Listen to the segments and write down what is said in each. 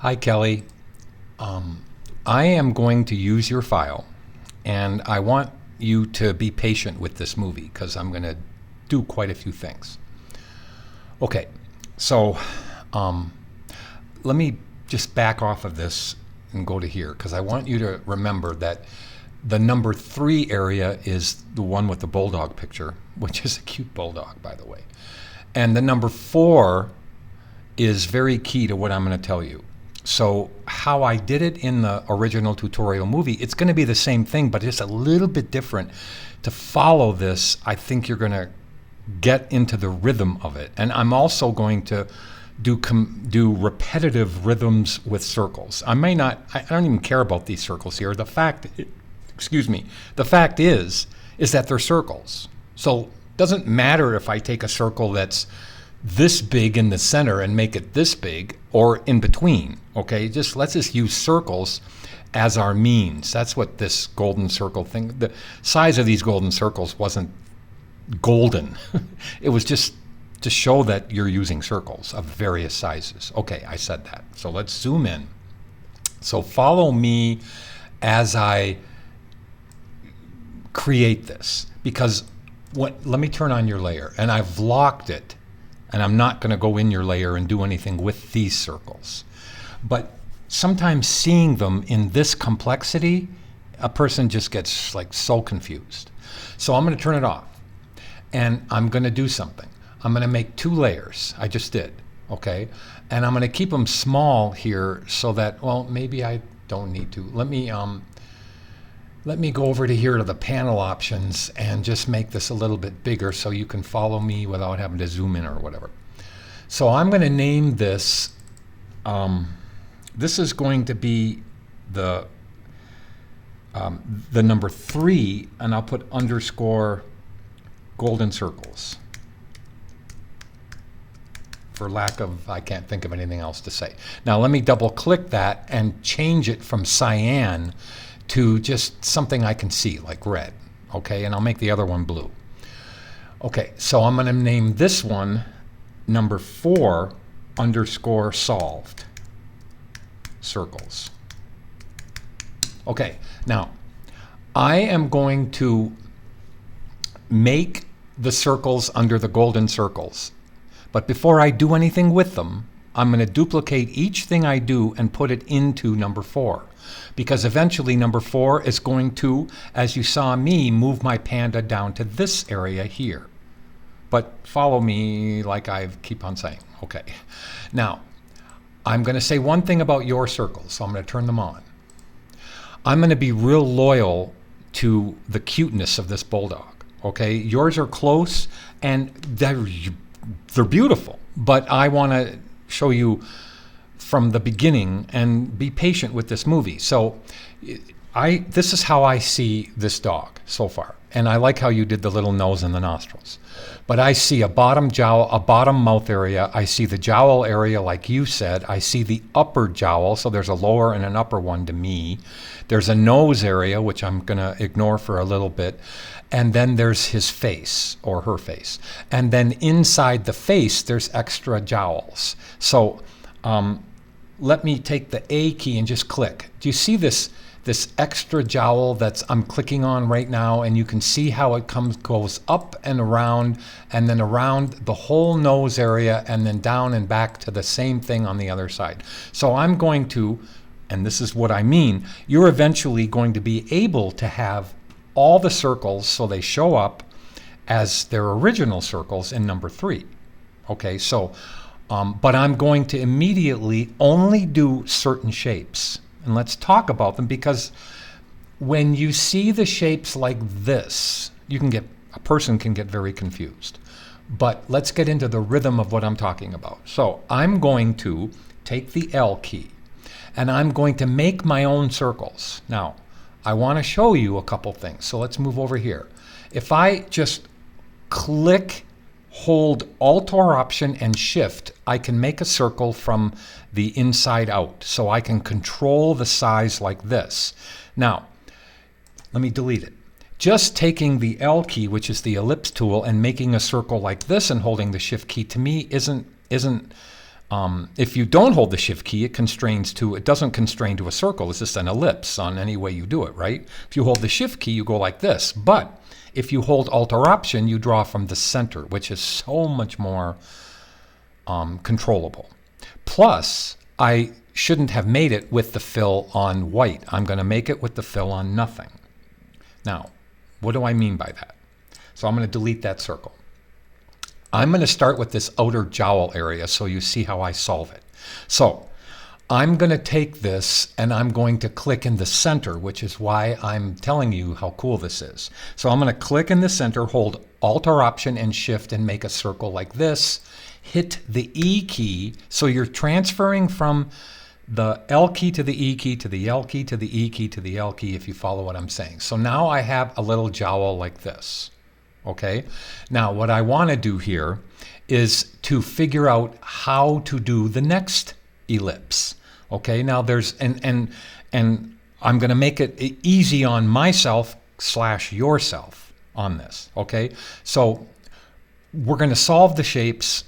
Hi, Kelly. I am going to use your file, and I want you to be patient with this movie because I'm going to do quite a few things. Okay, so um, let me just back off of this and go to here because I want you to remember that the number 3 area is the one with the bulldog picture, which is a cute bulldog, by the way. And the number 4 is very key to what I'm going to tell you. So how I did it in the original tutorial movie, it's going to be the same thing, but it's a little bit different. To follow this, I think you're going to get into the rhythm of it. And I'm also going to do repetitive rhythms with circles. I don't even care about these circles here. The fact is that they're circles. So it doesn't matter if I take a circle that's this big in the center and make it this big or in between. Okay, let's just use circles as our means. That's what this golden circle thing, the size of these golden circles wasn't golden. It was just to show that you're using circles of various sizes. Okay, I said that. So let's zoom in. So follow me as I create this, because let me turn on your layer, and I've locked it, and I'm not going to go in your layer and do anything with these circles. But sometimes seeing them in this complexity, a person just gets like so confused. So I'm going to turn it off, and I'm going to do something. I'm going to make 2 layers. I just did, okay? And I'm going to keep them small here so that, well, maybe I don't need to. Let me go over to here to the panel options and just make this a little bit bigger so you can follow me without having to zoom in or whatever. So I'm going to name this, this is going to be the number 3, and I'll put underscore golden circles. For lack of, I can't think of anything else to say. Now let me double click that and change it from cyan to just something I can see, like red. Okay, and I'll make the other one blue. Okay, so I'm going to name this one number 4 underscore solved circles. Okay, now I am going to make the circles under the golden circles. But before I do anything with them, I'm going to duplicate each thing I do and put it into number 4. Because eventually number 4 is going to, as you saw me, move my panda down to this area here. But follow me like I keep on saying. Okay. Now, I'm going to say one thing about your circles, so I'm going to turn them on. I'm going to be real loyal to the cuteness of this bulldog. Okay? Yours are close, and they're beautiful, but I want to show you from the beginning and be patient with this movie. So this is how I see this dog so far. And I like how you did the little nose and the nostrils. But I see a bottom jowl, a bottom mouth area. I see the jowl area like you said. I see the upper jowl, so there's a lower and an upper one to me. There's a nose area, which I'm going to ignore for a little bit. And then there's his face or her face. And then inside the face, there's extra jowls. So let me take the A key and just click. Do you see this extra jowl that's I'm clicking on right now? And you can see how it goes up and around the whole nose area, and then down and back to the same thing on the other side. So I'm going to, and this is what I mean, you're eventually going to be able to have all the circles so they show up as their original circles in number 3. Okay, so but I'm going to immediately only do certain shapes. And let's talk about them, because when you see the shapes like this, a person can get very confused. But let's get into the rhythm of what I'm talking about. So I'm going to take the L key, and I'm going to make my own circles. Now, I want to show you a couple things. So let's move over here. If I just click, hold Alt or Option and Shift, I can make a circle from the inside out. So I can control the size like this. Now, let me delete it. Just taking the L key, which is the ellipse tool, and making a circle like this and holding the Shift key, to me isn't If you don't hold the shift key, it doesn't constrain to a circle. It's just an ellipse on any way you do it, right? If you hold the shift key, you go like this. But if you hold Alt or Option, you draw from the center, which is so much more controllable. Plus, I shouldn't have made it with the fill on white. I'm going to make it with the fill on nothing. Now, what do I mean by that? So I'm going to delete that circle. I'm going to start with this outer jowl area so you see how I solve it. So I'm going to take this and I'm going to click in the center, which is why I'm telling you how cool this is. So I'm going to click in the center, hold Alt or Option and Shift and make a circle like this. Hit the E key, so you're transferring from the L key to the E key to the L key to the E key to the L key, if you follow what I'm saying. So now I have a little jowl like this. Okay, now what I want to do here is to figure out how to do the next ellipse. Okay, now there's and I'm going to make it easy on myself / yourself on this. Okay, so we're going to solve the shapes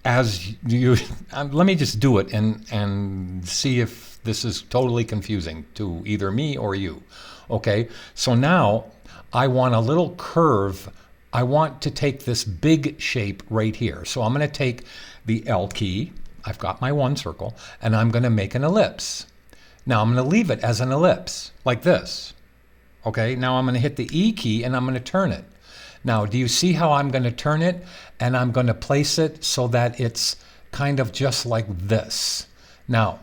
as you. Let me just do it and see if this is totally confusing to either me or you. Okay, so now I want a little curve. I want to take this big shape right here. So I'm going to take the L key. I've got my one circle, and I'm going to make an ellipse. Now I'm going to leave it as an ellipse, like this. Okay, now I'm going to hit the E key, and I'm going to turn it. Now, do you see how I'm going to turn it? And I'm going to place it so that it's kind of just like this. Now,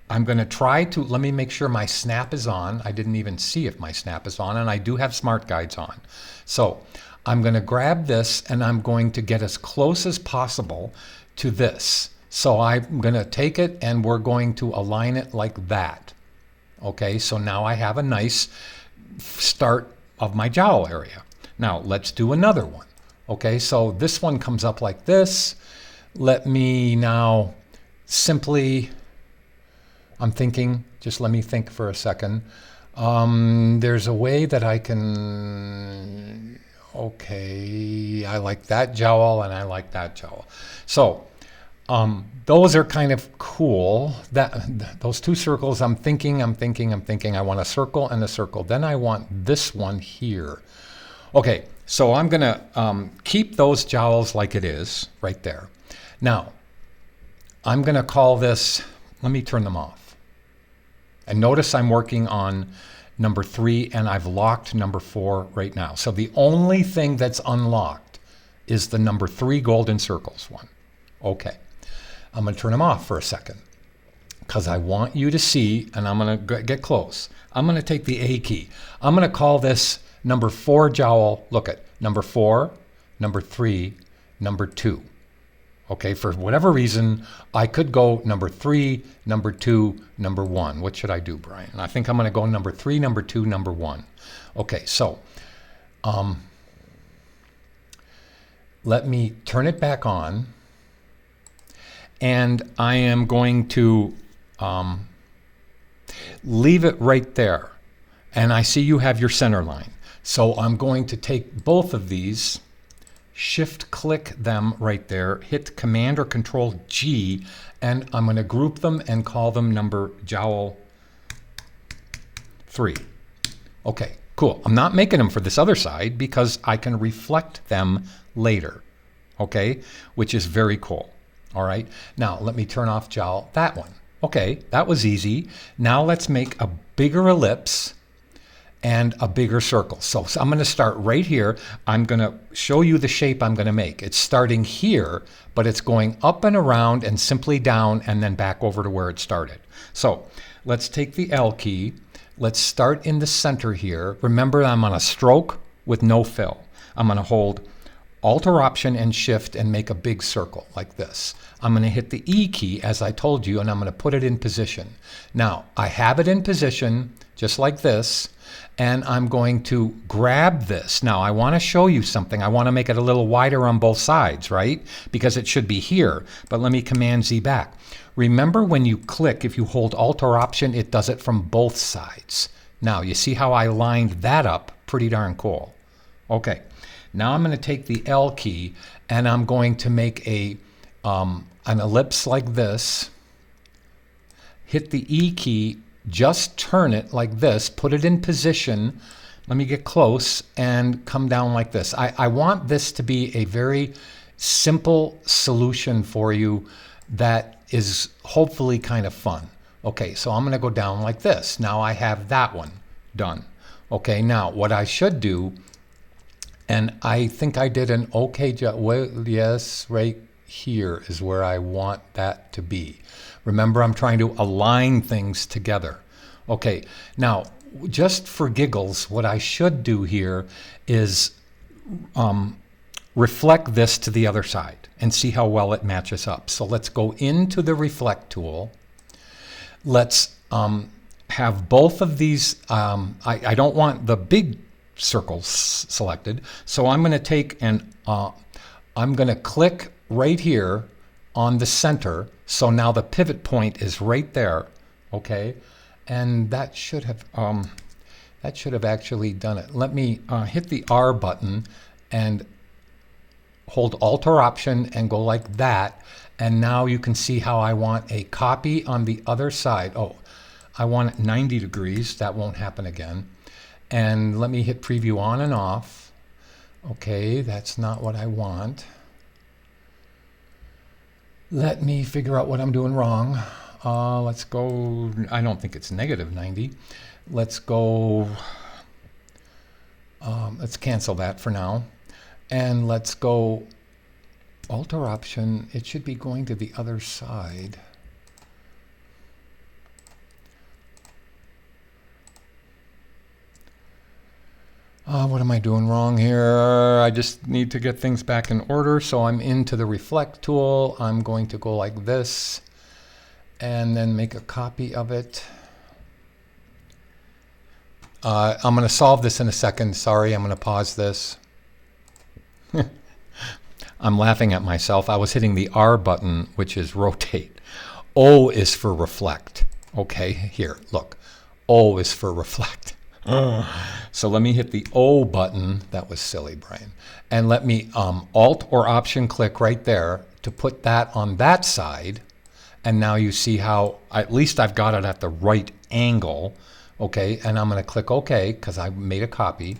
I'm going to try to, let me make sure my snap is on. I didn't even see if my snap is on, and I do have smart guides on. So I'm going to grab this and I'm going to get as close as possible to this. So I'm going to take it and we're going to align it like that. Okay, so now I have a nice start of my jowl area. Now let's do another one. Okay, so this one comes up like this. Let me now simply, I'm thinking, just let me think for a second. There's a way that I can, okay, I like that jowl and I like that jowl. So those are kind of cool. Those two circles, I'm thinking, I want a circle and a circle. Then I want this one here. Okay, so I'm gonna keep those jowls like it is, right there. Now, I'm gonna call this, let me turn them off. And notice I'm working on number 3 and I've locked number 4 right now. So the only thing that's unlocked is the number 3 golden circles one. Okay, I'm gonna turn them off for a second because I want you to see, and I'm gonna get close. I'm gonna take the A key. I'm gonna call this number 4 jowl, look at number 4, number 3, number 2. Okay, for whatever reason, I could go number 3, number 2, number 1. What should I do, Brian? I think I'm going to go number 3, number 2, number 1. Okay, so let me turn it back on. And I am going to leave it right there. And I see you have your center line. So I'm going to take both of these, shift click them right there, hit Command or Control G, and I'm going to group them and call them number jowl 3. Okay, cool. I'm not making them for this other side because I can reflect them later, okay, which is very cool. All right, now let me turn off jowl, that one. Okay, that was easy. Now let's make a bigger ellipse and a bigger circle. So I'm going to start right here. I'm going to show you the shape I'm going to make. It's starting here, but it's going up and around and simply down and then back over to where it started. So let's take the L key. Let's start in the center here. Remember, I'm on a stroke with no fill. I'm going to hold Alt or Option and Shift and make a big circle like this. I'm going to hit the E key as I told you, and I'm going to put it in position. Now, I have it in position just like this, and I'm going to grab this. Now, I want to show you something. I want to make it a little wider on both sides, right? Because it should be here, but let me Command Z back. Remember when you click, if you hold Alt or Option, it does it from both sides. Now, you see how I lined that up? Pretty darn cool. Okay, now I'm going to take the L key, and I'm going to make a an ellipse like this, hit the E key, just turn it like this, put it in position. Let me get close and come down like this. I want this to be a very simple solution for you that is hopefully kind of fun. Okay, so I'm going to go down like this. Now I have that one done. Okay, now what I should do, and I think I did an okay job. Well, yes, right here is where I want that to be. Remember, I'm trying to align things together. Okay, now just for giggles, what I should do here is reflect this to the other side and see how well it matches up. So let's go into the reflect tool. Let's have both of these. I don't want the big circles selected, so I'm going to take and I'm going to click right here on the center. So now the pivot point is right there. Okay, and that should have actually done it. Let me hit the R button and hold Alt or Option and go like that. And now you can see how I want a copy on the other side. Oh, I want it 90 degrees. That won't happen again. And let me hit preview on and off. Okay, that's not what I want. Let me figure out what I'm doing wrong. Let's go, I don't think it's negative 90. Let's go, let's cancel that for now. And let's go Alt or Option. It should be going to the other side. What am I doing wrong here? I just need to get things back in order. So I'm into the reflect tool. I'm going to go like this and then make a copy of it. I'm going to solve this in a second. Sorry, I'm going to pause this. I'm laughing at myself. I was hitting the R button, which is rotate. O is for reflect. Okay, here, look. O is for reflect. So let me hit the O button. That was silly, Brian. And let me Alt or Option click right there to put that on that side. And now you see how at least I've got it at the right angle. Okay, and I'm going to click OK because I made a copy.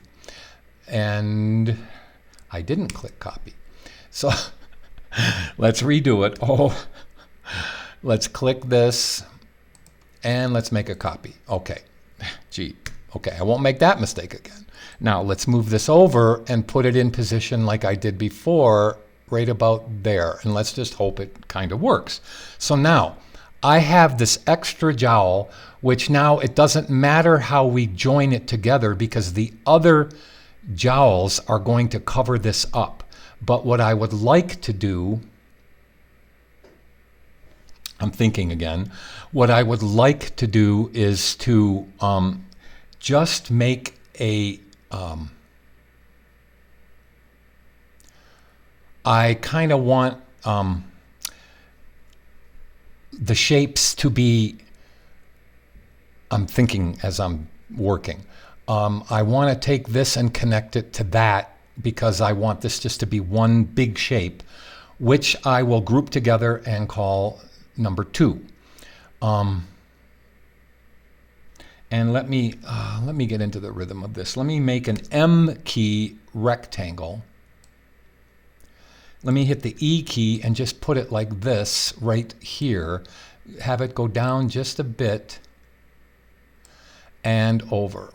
And I didn't click copy. So let's redo it. Oh, let's click this and let's make a copy. Okay, gee. Okay, I won't make that mistake again. Now let's move this over and put it in position like I did before, right about there. And let's just hope it kind of works. So now I have this extra jowl, which now it doesn't matter how we join it together because the other jowls are going to cover this up. But what I would like to do, I'm thinking again, what I would like to do is to just make a, I kind of want the shapes to be, I'm thinking as I'm working, I want to take this and connect it to that because I want this just to be one big shape, which I will group together and call number 2. And let me get into the rhythm of this. Let me make an M key rectangle. Let me hit the E key and just put it like this right here. Have it go down just a bit and over.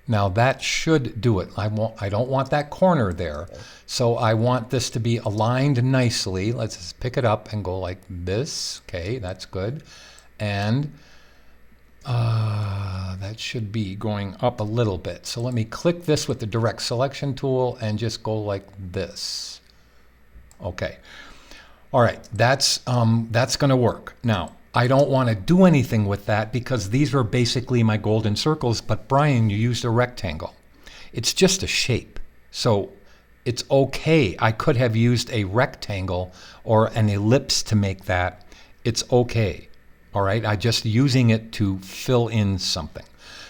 Now that should do it. I don't want that corner there. So I want this to be aligned nicely. Let's just pick it up and go like this. Okay, that's good. And that should be going up a little bit. So let me click this with the direct selection tool and just go like this. Okay. All right, that's going to work. Now, I don't want to do anything with that because these are basically my golden circles, but Brian, you used a rectangle. It's just a shape. So it's okay. I could have used a rectangle or an ellipse to make that. It's okay. All right, I'm just using it to fill in something.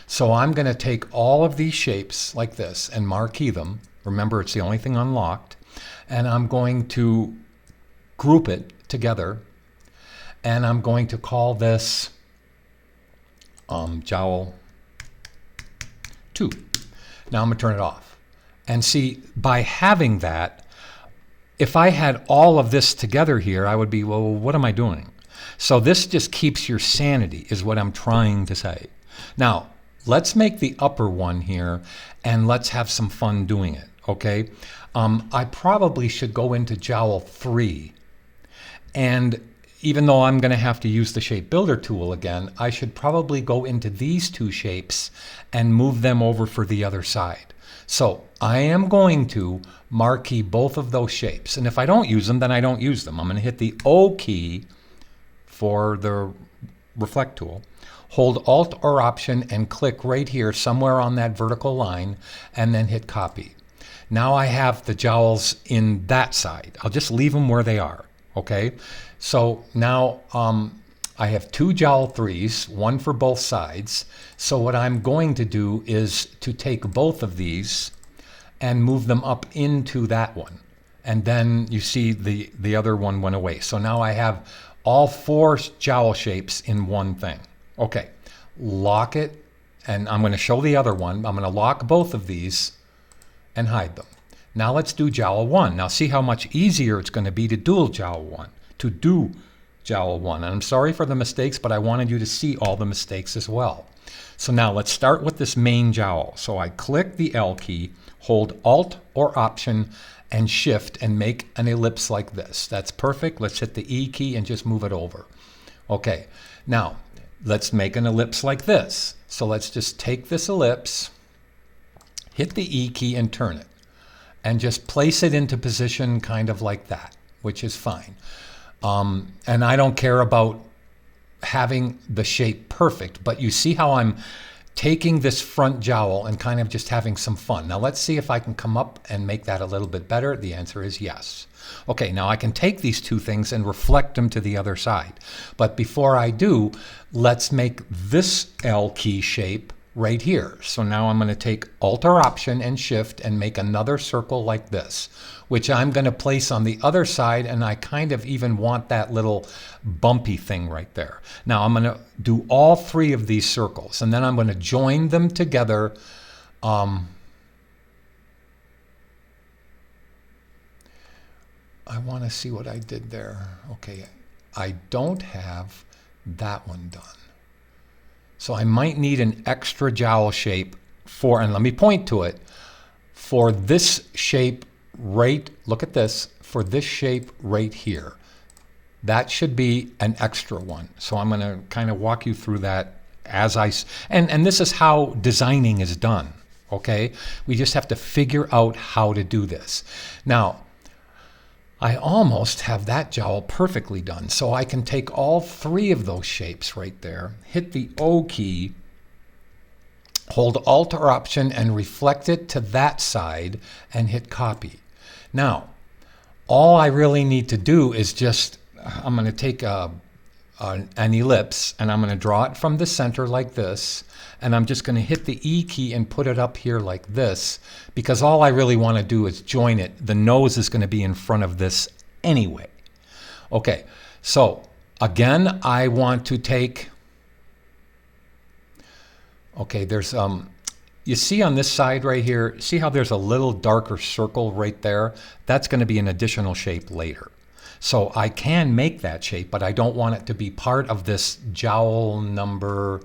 So I'm going to take all of these shapes like this and marquee them. Remember, it's the only thing unlocked. And I'm going to group it together, and I'm going to call this jowl 2. Now I'm going to turn it off. And see, by having that, if I had all of this together here, I would be, well, what am I doing? So this just keeps your sanity, is what I'm trying to say. Now, let's make the upper one here, and let's have some fun doing it, okay? I probably should go into jowl 3. And even though I'm going to have to use the Shape Builder tool again, I should probably go into these two shapes and move them over for the other side. So I am going to marquee both of those shapes. And if I don't use them, then I don't use them. I'm going to hit the O key for the reflect tool, hold Alt or Option and click right here somewhere on that vertical line, and then hit copy. Now I have the jowls in that side. I'll just leave them where they are. Okay, so now I have 2 jowl 3s, one for both sides. So what I'm going to do is to take both of these and move them up into that one. And then you see the other one went away. So now I have all 4 jowl shapes in one thing. Okay, lock it, and I'm going to show the other one. I'm going to lock both of these and hide them. Now let's do jowl 1. Now see how much easier it's going to be to do jowl 1. And I'm sorry for the mistakes, but I wanted you to see all the mistakes as well. So now let's start with this main jowl. So I click the L key, hold Alt or Option and Shift and make an ellipse like this. That's perfect. Let's hit the E key and just move it over. Okay, now let's make an ellipse like this. So let's just take this ellipse, hit the E key and turn it, and just place it into position kind of like that, which is fine. And I don't care about having the shape perfect, but you see how I'm taking this front jowl and kind of just having some fun. Now let's see if I can come up and make that a little bit better. The answer is yes. Okay, now I can take these 2 things and reflect them to the other side. But before I do, let's make this L key shape right here. So now I'm going to take Alt or Option and Shift and make another circle like this, which I'm going to place on the other side, and I kind of even want that little bumpy thing right there. Now I'm going to do all 3 of these circles, and then I'm going to join them together. I want to see what I did there. Okay, I don't have that one done. So I might need an extra jowl shape for, and let me point to it, for this shape right, look at this, for this shape right here. That should be an extra one. So I'm going to kind of walk you through that as and this is how designing is done, okay? We just have to figure out how to do this. Now, I almost have that jowl perfectly done. So I can take all 3 of those shapes right there, hit the O key, hold Alt or Option and reflect it to that side and hit copy. Now, all I really need to do is just, I'm going to take an ellipse and I'm going to draw it from the center like this, and I'm just going to hit the E key and put it up here like this, because all I really want to do is join it. The nose is going to be in front of this anyway. Okay, so again, I want to take, okay, there's, you see on this side right here, see how there's a little darker circle right there? That's going to be an additional shape later. So I can make that shape, but I don't want it to be part of this jowl number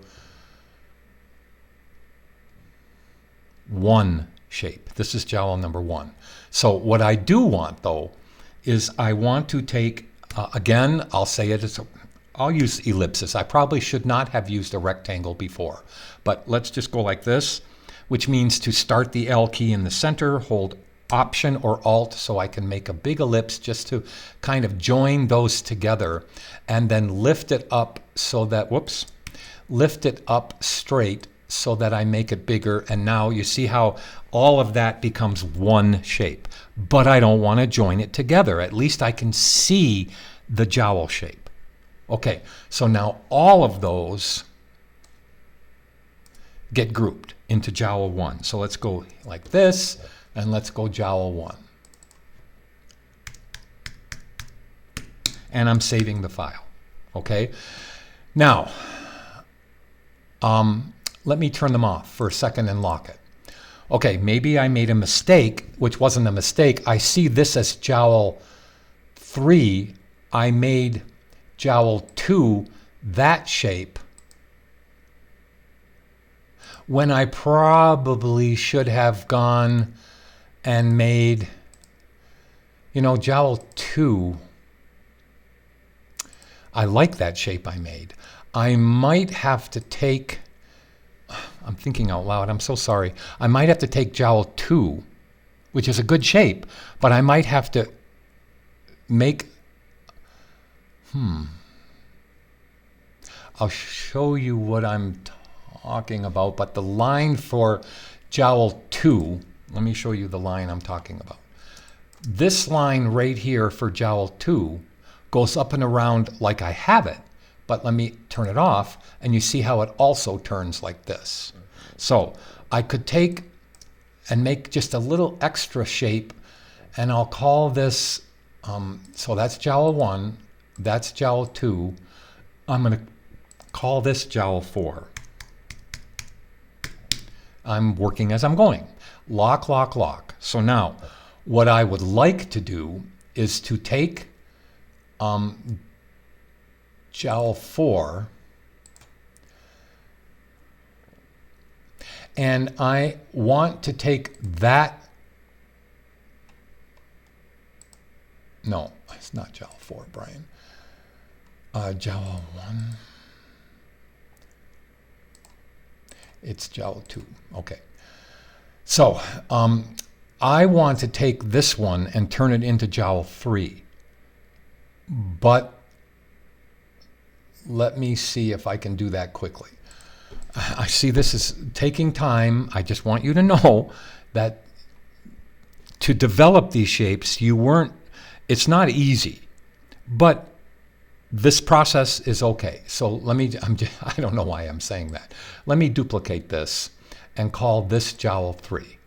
1 shape. This is jowl number 1. So what I do want though is I want to take, again, I'll say it as I'll use ellipses. I probably should not have used a rectangle before, but let's just go like this, which means to start the L key in the center, hold Option or Alt so I can make a big ellipse just to kind of join those together, and then lift it up so that, whoops, lift it up straight so that I make it bigger. And now you see how all of that becomes one shape, but I don't want to join it together. At least I can see the jowl shape. Okay, so now all of those get grouped into jowl 1. So let's go like this, and let's go jowl 1. and I'm saving the file. Okay. Now, let me turn them off for a second and lock it. Okay, maybe I made a mistake, which wasn't a mistake. I see this as jowl 3. I made jowl 2 that shape when I probably should have gone and made, jowl 2. I like that shape I made. I might have to take, I'm thinking out loud, I'm so sorry. I might have to take jowl 2, which is a good shape, but I might have to make, I'll show you what I'm talking about, but the line for jowl 2, let me show you the line I'm talking about. This line right here for jowl 2 goes up and around like I have it, but let me turn it off, and you see how it also turns like this. So I could take and make just a little extra shape, and I'll call this, so that's jowl 1, that's jowl 2. I'm going to call this jowl 4. I'm working as I'm going. Lock, lock, lock. So now, what I would like to do is to take jowl 4, and I want to take that, no, it's not jowl 4, Brian. Jowl 1, it's jowl 2, okay. So I want to take this one and turn it into jowl 3, but let me see if I can do that quickly. I see this is taking time. I just want you to know that to develop these shapes, it's not easy, but this process is okay. So I don't know why I'm saying that. Let me duplicate this and call this jowl 3.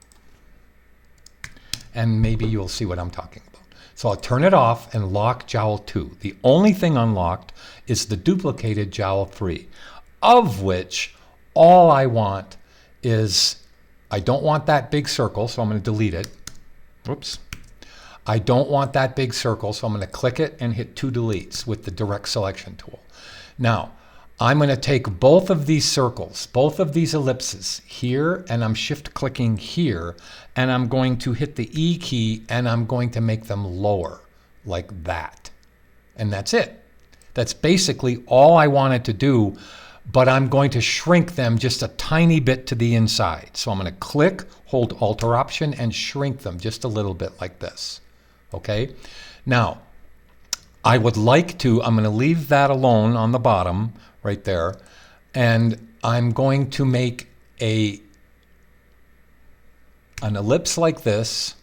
And maybe you'll see what I'm talking about. So I'll turn it off and lock jowl 2. The only thing unlocked is the duplicated jowl 3, of which all I want is, I don't want that big circle, so I'm going to delete it. Whoops. I don't want that big circle, so I'm going to click it and hit 2 deletes with the direct selection tool. Now, I'm going to take both of these circles, both of these ellipses here, and I'm shift clicking here, and I'm going to hit the E key, and I'm going to make them lower like that. And that's it. That's basically all I wanted to do, but I'm going to shrink them just a tiny bit to the inside. So I'm going to click, hold Alt-Option, and shrink them just a little bit like this. Okay? Now, I would like to, I'm going to leave that alone on the bottom right there, and I'm going to make an ellipse like this.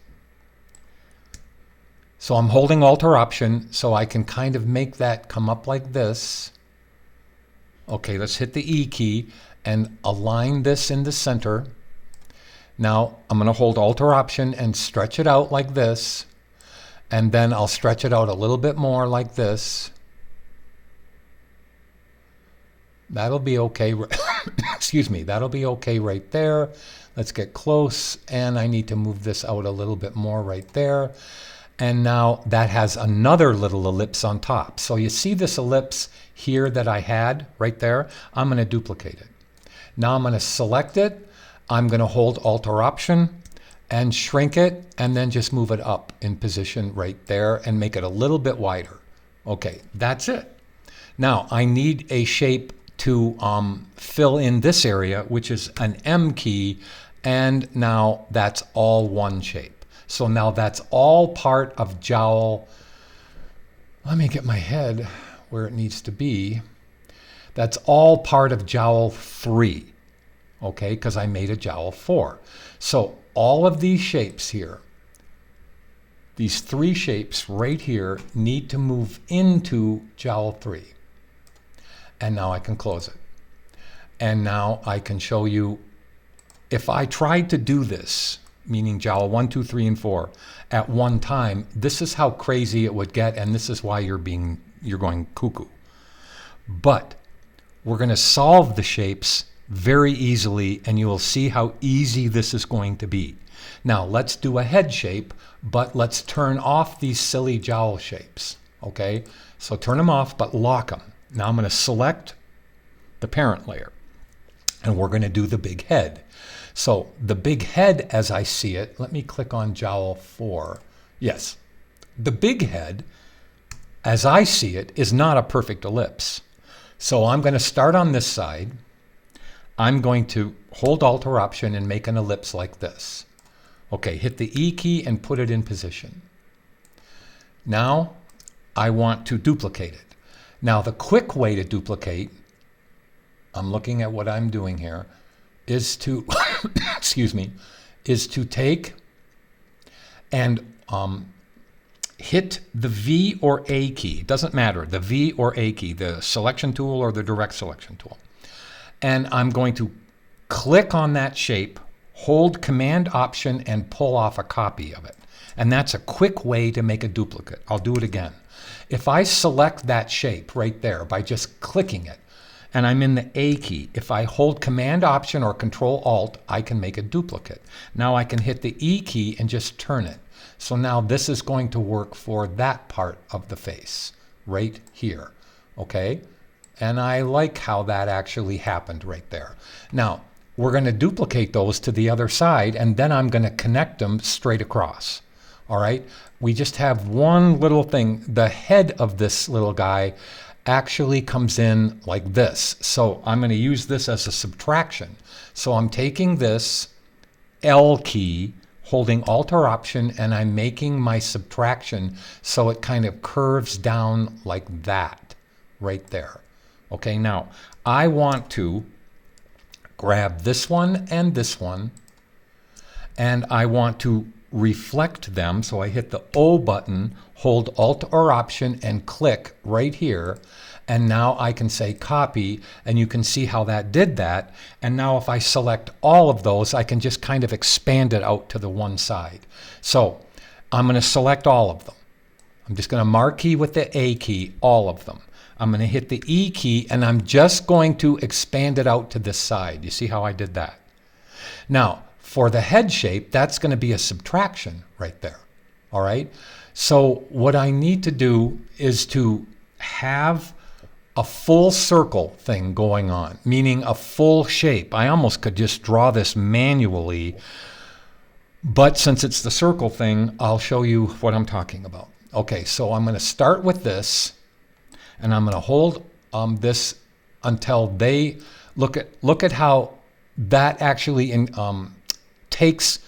So I'm holding Alt-Option so I can kind of make that come up like this. Okay, let's hit the E key and align this in the center. Now I'm going to hold Alt-Option and stretch it out like this, and then I'll stretch it out a little bit more like this. That'll be okay. Excuse me, that'll be okay right there. Let's get close, and I need to move this out a little bit more right there. And now that has another little ellipse on top. So you see this ellipse here that I had right there? I'm going to duplicate it. Now I'm going to select it. I'm going to hold Alt-Option and shrink it, and then just move it up in position right there and make it a little bit wider. Okay, that's it. Now I need a shape to fill in this area, which is an M key, and now that's all one shape. So now that's all part of jowl, let me get my head where it needs to be. That's all part of jowl 3, okay, because I made a jowl 4. So all of these shapes here, these 3 shapes right here, need to move into jowl 3. And now I can close it. And now I can show you, if I tried to do this, meaning jowl 1, 2, 3, and 4 at one time, this is how crazy it would get, and this is why you're being you're going cuckoo. But we're going to solve the shapes very easily, and you will see how easy this is going to be. Now, let's do a head shape, but let's turn off these silly jowl shapes, okay? So turn them off, but lock them. Now I'm going to select the parent layer, and we're going to do the big head. So the big head, as I see it, let me click on jowl 4. Yes, the big head, as I see it, is not a perfect ellipse. So I'm going to start on this side. I'm going to hold Alt or Option and make an ellipse like this. Okay, hit the E key and put it in position. Now I want to duplicate it. Now the quick way to duplicate, I'm looking at what I'm doing here, is to, excuse me, is to take and hit the V or A key. It doesn't matter, the V or A key, the selection tool or the direct selection tool. And I'm going to click on that shape, hold Command Option, and pull off a copy of it. And that's a quick way to make a duplicate. I'll do it again. If I select that shape right there by just clicking it, and I'm in the A key, if I hold Command Option or Control Alt, I can make a duplicate. Now I can hit the E key and just turn it. So now this is going to work for that part of the face, right here, okay? And I like how that actually happened right there. Now, we're going to duplicate those to the other side, and then I'm going to connect them straight across. All right? We just have one little thing. The head of this little guy actually comes in like this. So I'm going to use this as a subtraction. So I'm taking this L key, holding Alt or Option, and I'm making my subtraction so it kind of curves down like that right there. Okay, now I want to grab this one, and I want to reflect them. So I hit the O button, hold Alt or Option, and click right here. And now I can say copy, and you can see how that did that. And now if I select all of those, I can just kind of expand it out to the one side. So I'm going to select all of them. I'm just going to marquee with the A key, all of them. I'm going to hit the E key, and I'm just going to expand it out to this side. You see how I did that? Now, for the head shape, that's going to be a subtraction right there. All right? So what I need to do is to have a full circle thing going on, meaning a full shape. I almost could just draw this manually, but since it's the circle thing, I'll show you what I'm talking about. Okay, so I'm going to start with this, and I'm going to hold this until they look at how that actually takes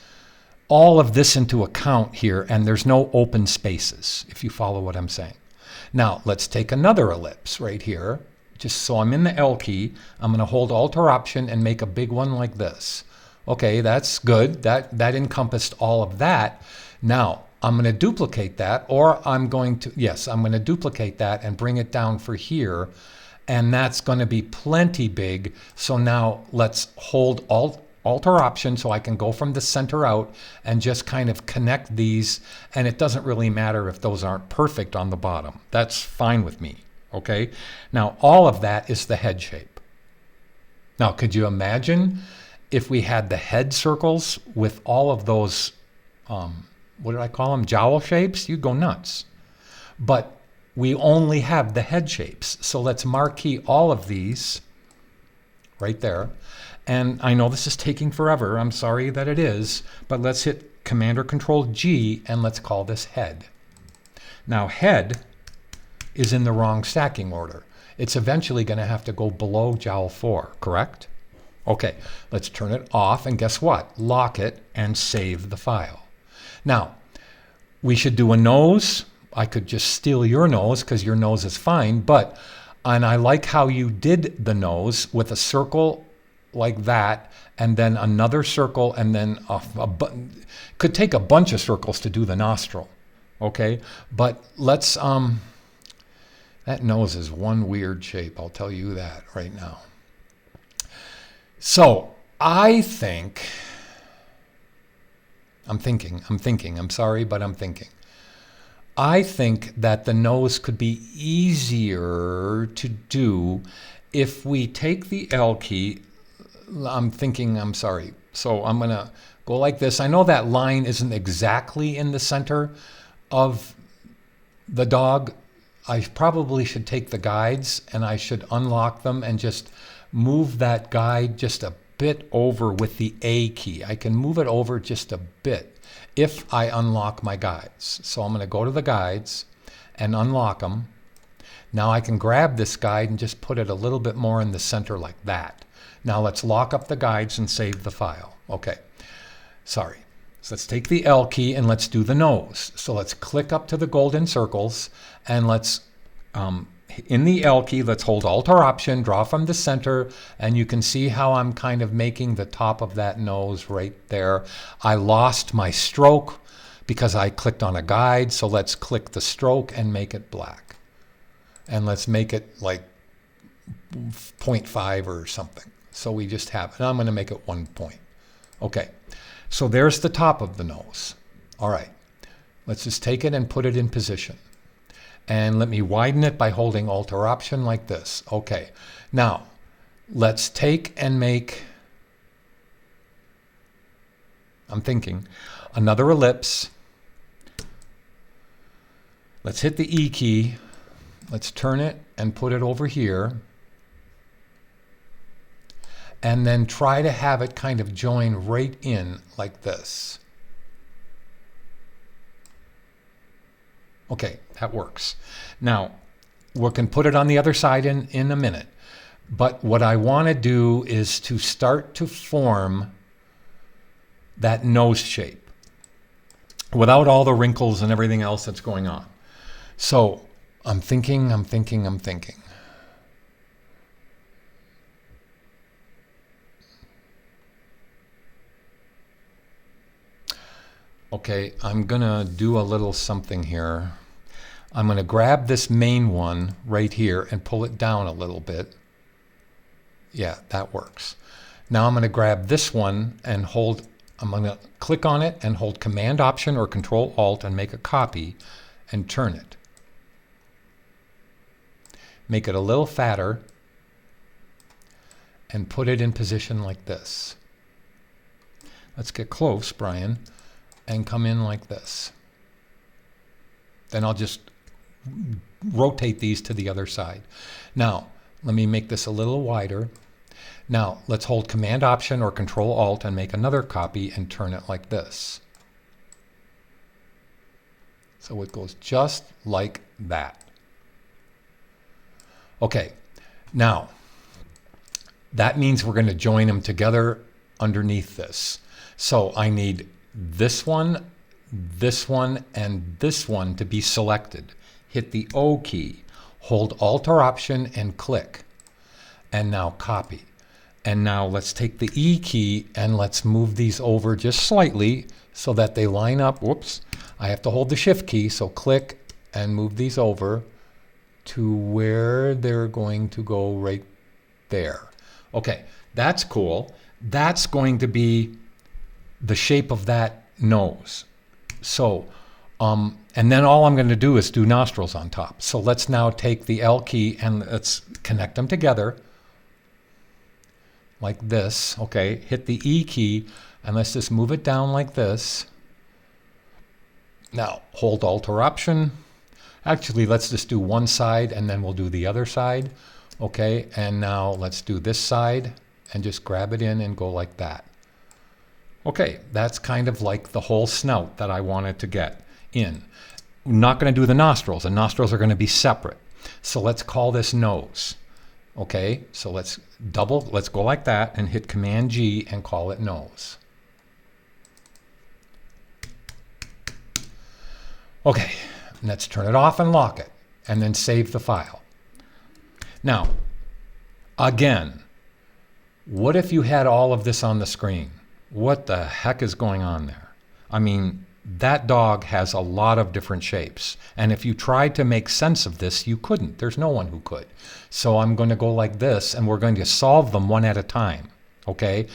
all of this into account here, and there's no open spaces, if you follow what I'm saying. Now let's take another ellipse right here. Just so I'm in the L key, I'm going to hold Alt or Option and make a big one like this. Okay, that's good. That encompassed all of that. Now I'm going to duplicate that, or I'm going to duplicate that and bring it down for here, and that's going to be plenty big. So now let's hold Alt or Option so I can go from the center out and just kind of connect these, and it doesn't really matter if those aren't perfect on the bottom. That's fine with me, okay? Now all of that is the head shape. Now could you imagine if we had the head circles with all of those, what did I call them, jowl shapes? You'd go nuts. But we only have the head shapes. So let's marquee all of these right there. And I know this is taking forever. I'm sorry that it is, but let's hit Command or Control G, and let's call this head. Now head is in the wrong stacking order. It's eventually going to have to go below jowl 4, correct? Okay, let's turn it off, and guess what? Lock it and save the file. Now, we should do a nose. I could just steal your nose because your nose is fine, and I like how you did the nose with a circle like that, and then another circle, and then could take a bunch of circles to do the nostril, okay? But let's, that nose is one weird shape, I'll tell you that right now. So I think, I'm sorry, but I'm thinking. I think that the nose could be easier to do if we take the L key. I'm sorry. So I'm going to go like this. I know that line isn't exactly in the center of the dog. I probably should take the guides and I should unlock them and just move that guide just a bit over with the A key. I can move it over just a bit if I unlock my guides. So I'm going to go to the guides and unlock them. Now I can grab this guide and just put it a little bit more in the center like that. Now let's lock up the guides and save the file. Okay, sorry. So let's take the L key and let's do the nose. So let's click up to the golden circles and let's, in the L key, let's hold Alt or Option, draw from the center, and you can see how I'm kind of making the top of that nose right there. I lost my stroke because I clicked on a guide, so let's click the stroke and make it black. And let's make it like 0.5 or something. So we just have, and I'm going to make it 1 point. Okay, so there's the top of the nose. All right, let's just take it and put it in position. And let me widen it by holding Alt or Option like this. Okay, now let's take and make, I'm thinking, another ellipse. Let's hit the E key. Let's turn it and put it over here. And then try to have it kind of join right in like this. Okay, that works. Now, we can put it on the other side in a minute. But what I want to do is to start to form that nose shape without all the wrinkles and everything else that's going on. So I'm thinking. Okay, I'm gonna do a little something here. I'm gonna grab this main one right here and pull it down a little bit. Yeah, that works. Now I'm gonna grab this one and hold, I'm gonna click on it and hold Command Option or Control Alt and make a copy and turn it. Make it a little fatter and put it in position like this. Let's get close, Brian, and come in like this. Then I'll just rotate these to the other side. Now, let me make this a little wider. Now, let's hold Command Option or Control Alt and make another copy and turn it like this. So it goes just like that. Okay, now, that means we're going to join them together underneath this. So I need this one, and this one to be selected. Hit the O key, hold Alt or Option and click. And now copy. And now let's take the E key and let's move these over just slightly so that they line up. Whoops, I have to hold the Shift key, so click and move these over to where they're going to go right there. Okay, that's cool. That's going to be the shape of that nose. So, and then all I'm going to do is do nostrils on top. So let's now take the L key and let's connect them together like this. Okay, hit the E key and let's just move it down like this. Now hold Alt or Option. Actually, let's just do one side and then we'll do the other side. Okay, and now let's do this side and just grab it in and go like that. Okay, that's kind of like the whole snout that I wanted to get in. I'm not going to do the nostrils. The nostrils are going to be separate. So let's call this nose. Okay, so let's go like that and hit Command G and call it nose. Okay, let's turn it off and lock it and then save the file. Now, again, what if you had all of this on the screen? What the heck is going on there? I mean, that dog has a lot of different shapes. And if you tried to make sense of this, you couldn't. There's no one who could. So I'm going to go like this, and we're going to solve them one at a time, okay?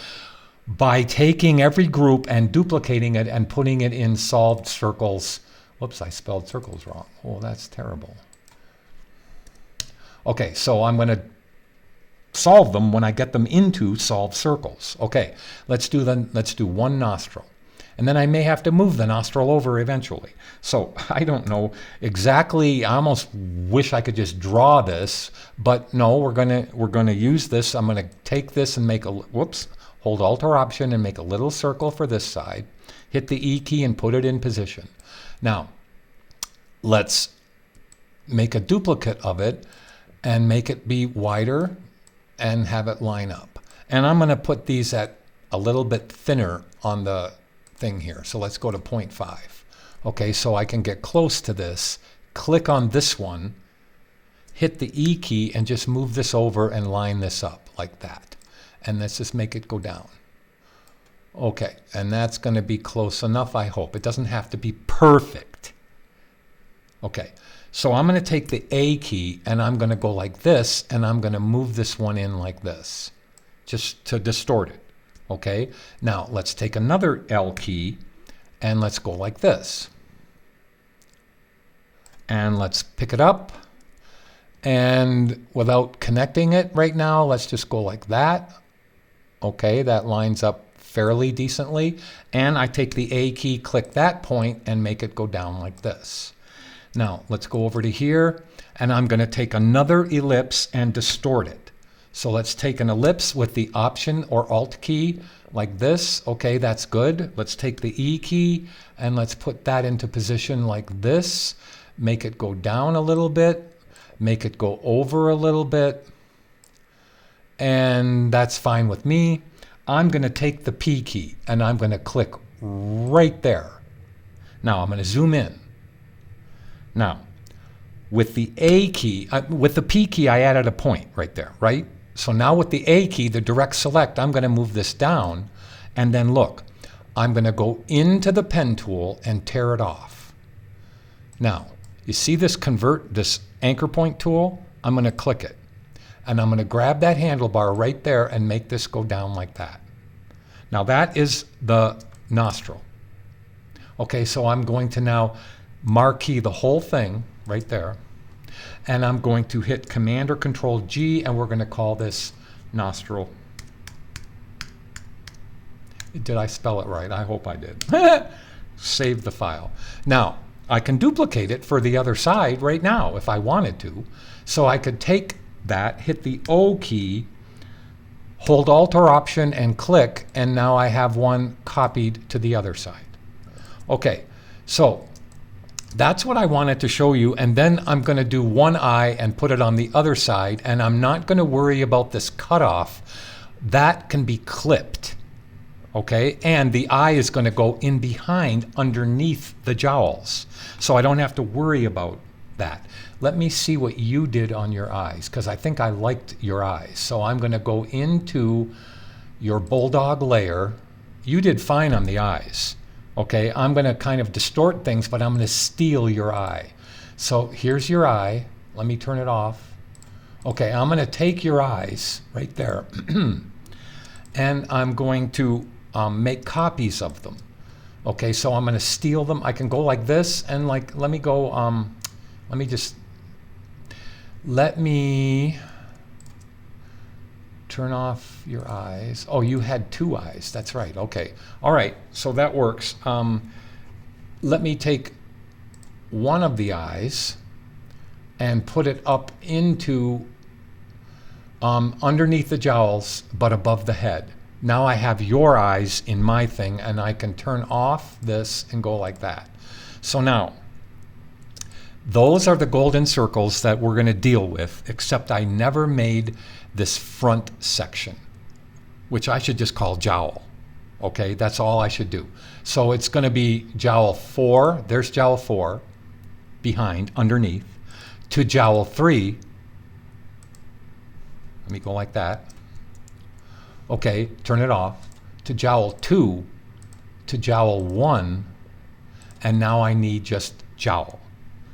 By taking every group and duplicating it and putting it in solved circles Whoops, I spelled circles wrong. Oh, that's terrible. Okay, so I'm going to solve them when I get them into solve circles. Okay, let's do one nostril. And then I may have to move the nostril over eventually. So I don't know exactly. I almost wish I could just draw this, but no, we're gonna use this. I'm gonna take this and make a hold Alt or Option and make a little circle for this side. Hit the E key and put it in position. Now let's make a duplicate of it and make it be wider and have it line up. And I'm gonna put these at a little bit thinner on the thing here. So let's go to 0.5. Okay, so I can get close to this, click on this one, hit the E key and just move this over and line this up like that. And let's just make it go down. Okay, and that's going to be close enough, I hope. It doesn't have to be perfect. Okay, so I'm going to take the A key and I'm going to go like this, and I'm going to move this one in like this, just to distort it. Okay, now let's take another L key and let's go like this. And let's pick it up. And without connecting it right now, let's just go like that. Okay, that lines up fairly decently. And I take the A key, click that point, and make it go down like this. Now let's go over to here, and I'm going to take another ellipse and distort it. So let's take an ellipse with the Option or Alt key like this. Okay, that's good. Let's take the E key and let's put that into position like this. Make it go down a little bit. Make it go over a little bit. And that's fine with me. I'm going to take the P key and I'm going to click right there. Now I'm going to zoom in. Now, with the A key, with the P key, I added a point right there, right? So now with the A key, the direct select, I'm going to move this down, and then look, I'm going to go into the pen tool and tear it off. Now, you see this anchor point tool? I'm going to click it, and I'm going to grab that handlebar right there and make this go down like that. Now that is the nostril. Okay, so I'm going to now marquee the whole thing right there. And I'm going to hit Command or Control G, and we're going to call this nostril. Did I spell it right? I hope I did. Save the file. Now, I can duplicate it for the other side right now if I wanted to. So I could take that, hit the O key, hold Alt or Option, and click, and now I have one copied to the other side. Okay, so that's what I wanted to show you, and then I'm going to do one eye and put it on the other side, and I'm not going to worry about this cutoff. That can be clipped, okay? And the eye is going to go in behind underneath the jowls, so I don't have to worry about that. Let me see what you did on your eyes, because I think I liked your eyes. So I'm going to go into your bulldog layer. You did fine on the eyes. Okay, I'm going to kind of distort things, but I'm going to steal your eye. So here's your eye. Let me turn it off. Okay, I'm going to take your eyes right there, and I'm going to make copies of them. Okay, so I'm going to steal them. I can go like this, and like, let me turn off your eyes. Oh, you had two eyes. That's right. Okay. All right. So that works. Let me take one of the eyes and put it up into underneath the jowls, but above the head. Now I have your eyes in my thing, and I can turn off this and go like that. So now, those are the golden circles that we're going to deal with, except I never made this front section, which I should just call jowl. Okay, that's all I should do. So it's going to be jowl 4, there's jowl 4, behind, underneath, to jowl 3. Let me go like that. Okay, turn it off. To jowl 2, to jowl 1, and now I need just jowl.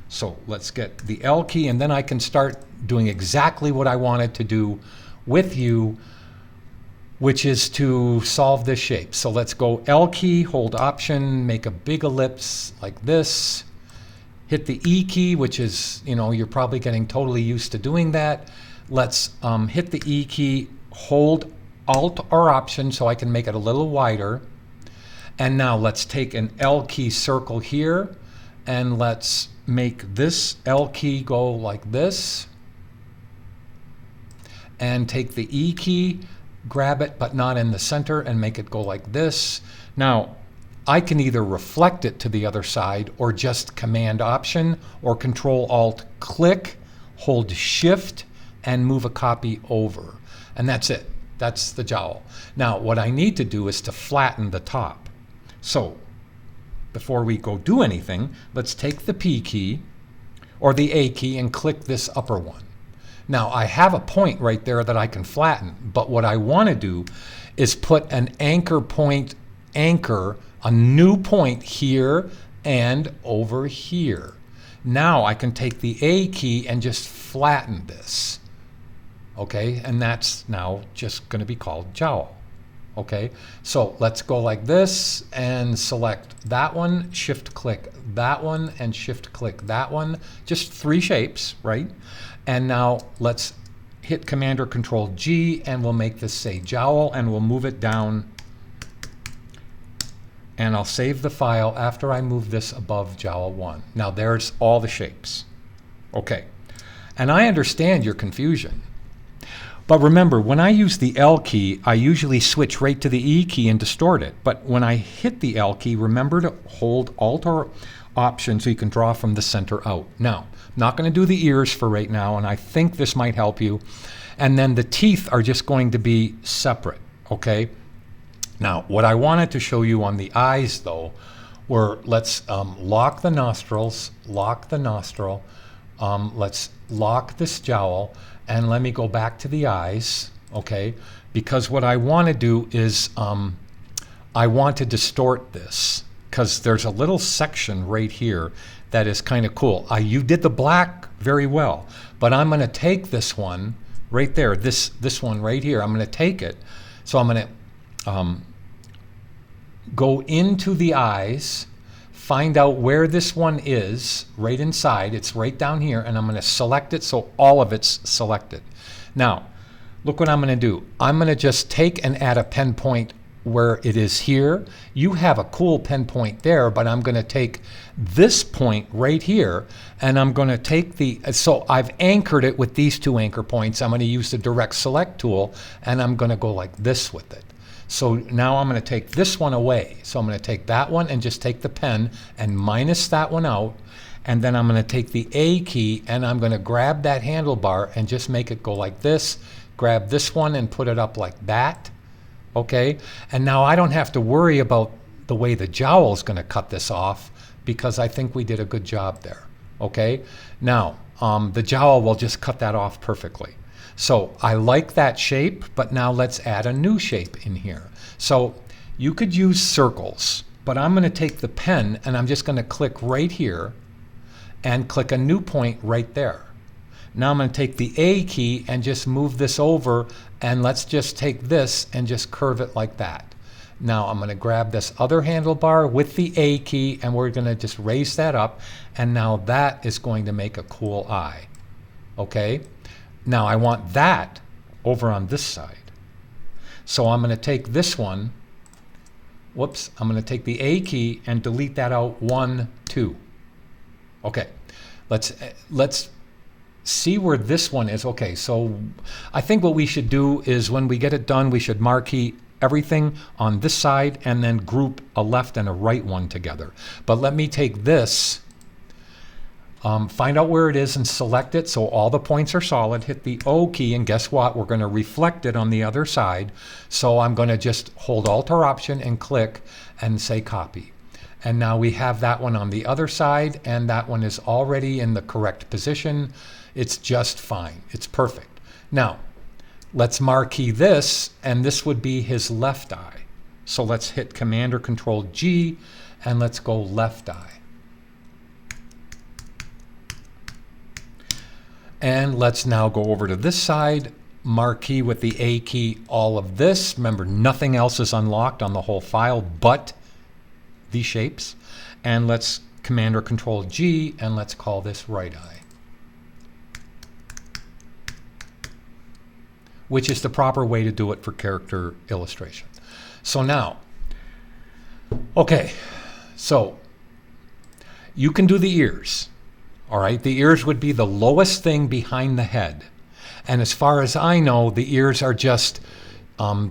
So let's get the L key, and then I can start doing exactly what I wanted to do with you, which is to solve this shape. So let's go L key, hold Option, make a big ellipse like this, hit the E key, which is, you're probably getting totally used to doing that. Let's hit the E key, hold Alt or Option so I can make it a little wider. And now let's take an L key circle here, and let's make this L key go like this. And take the E key, grab it, but not in the center, and make it go like this. Now, I can either reflect it to the other side or just Command Option or Control Alt click, hold Shift, and move a copy over. And that's it. That's the jowl. Now, what I need to do is to flatten the top. So, before we go do anything, let's take the P key or the A key and click this upper one. Now, I have a point right there that I can flatten, but what I want to do is put an anchor point, a new point here and over here. Now I can take the A key and just flatten this. Okay, and that's now just going to be called jowl. Okay, so let's go like this and select that one, shift click that one, and shift click that one. Just 3 shapes, right? And now let's hit Command or Control G, and we'll make this say jowl, and we'll move it down. And I'll save the file after I move this above jowl 1. Now there's all the shapes. Okay, and I understand your confusion. But remember, when I use the L key, I usually switch right to the E key and distort it. But when I hit the L key, remember to hold Alt or Option so you can draw from the center out. Now, I'm not going to do the ears for right now, and I think this might help you. And then the teeth are just going to be separate, okay? Now, what I wanted to show you on the eyes, though, were let's lock the nostrils, lock the nostril. Let's lock this jowl, and let me go back to the eyes, okay? Because what I want to do is I want to distort this, because there's a little section right here that is kind of cool. You did the black very well, but I'm going to take this one right there, this one right here. I'm going to take it. So I'm going to go into the eyes, find out where this one is, right inside. It's right down here, and I'm going to select it so all of it's selected. Now, look what I'm going to do. I'm going to just take and add a pen point where it is here. You have a cool pen point there, but I'm going to take this point right here, and I'm going to take so I've anchored it with these 2 anchor points. I'm going to use the Direct Select tool, and I'm going to go like this with it. So now I'm going to take this one away. So I'm going to take that one and just take the pen and minus that one out. And then I'm going to take the A key and I'm going to grab that handlebar and just make it go like this. Grab this one and put it up like that. Okay? And now I don't have to worry about the way the jowl is going to cut this off, because I think we did a good job there. Okay? Now, the jowl will just cut that off perfectly. So I like that shape, but now let's add a new shape in here. So you could use circles, but I'm going to take the pen and I'm just going to click right here and click a new point right there. Now I'm going to take the A key and just move this over, and let's just take this and just curve it like that. Now I'm going to grab this other handlebar with the A key, and we're going to just raise that up, and now that is going to make a cool eye. Okay? Now I want that over on this side. So I'm going to take this one, whoops, I'm going to take the A key and delete that out, 1, 2. Okay, let's see where this one is. Okay, so I think what we should do is when we get it done, we should marquee everything on this side and then group a left and a right one together. But let me take this, find out where it is and select it so all the points are solid, hit the O key, and guess what? We're going to reflect it on the other side. So I'm going to just hold Alt or Option and click and say copy. And now we have that one on the other side, and that one is already in the correct position. It's just fine. It's perfect. Now, let's marquee this, and this would be his left eye. So let's hit Command or Control G, and let's go left eye. And let's now go over to this side, marquee with the A key all of this. Remember, nothing else is unlocked on the whole file but these shapes. And let's Command or Control G, and let's call this right eye, which is the proper way to do it for character illustration. So now, okay, so you can do the ears. All right, the ears would be the lowest thing behind the head. And as far as I know, the ears are just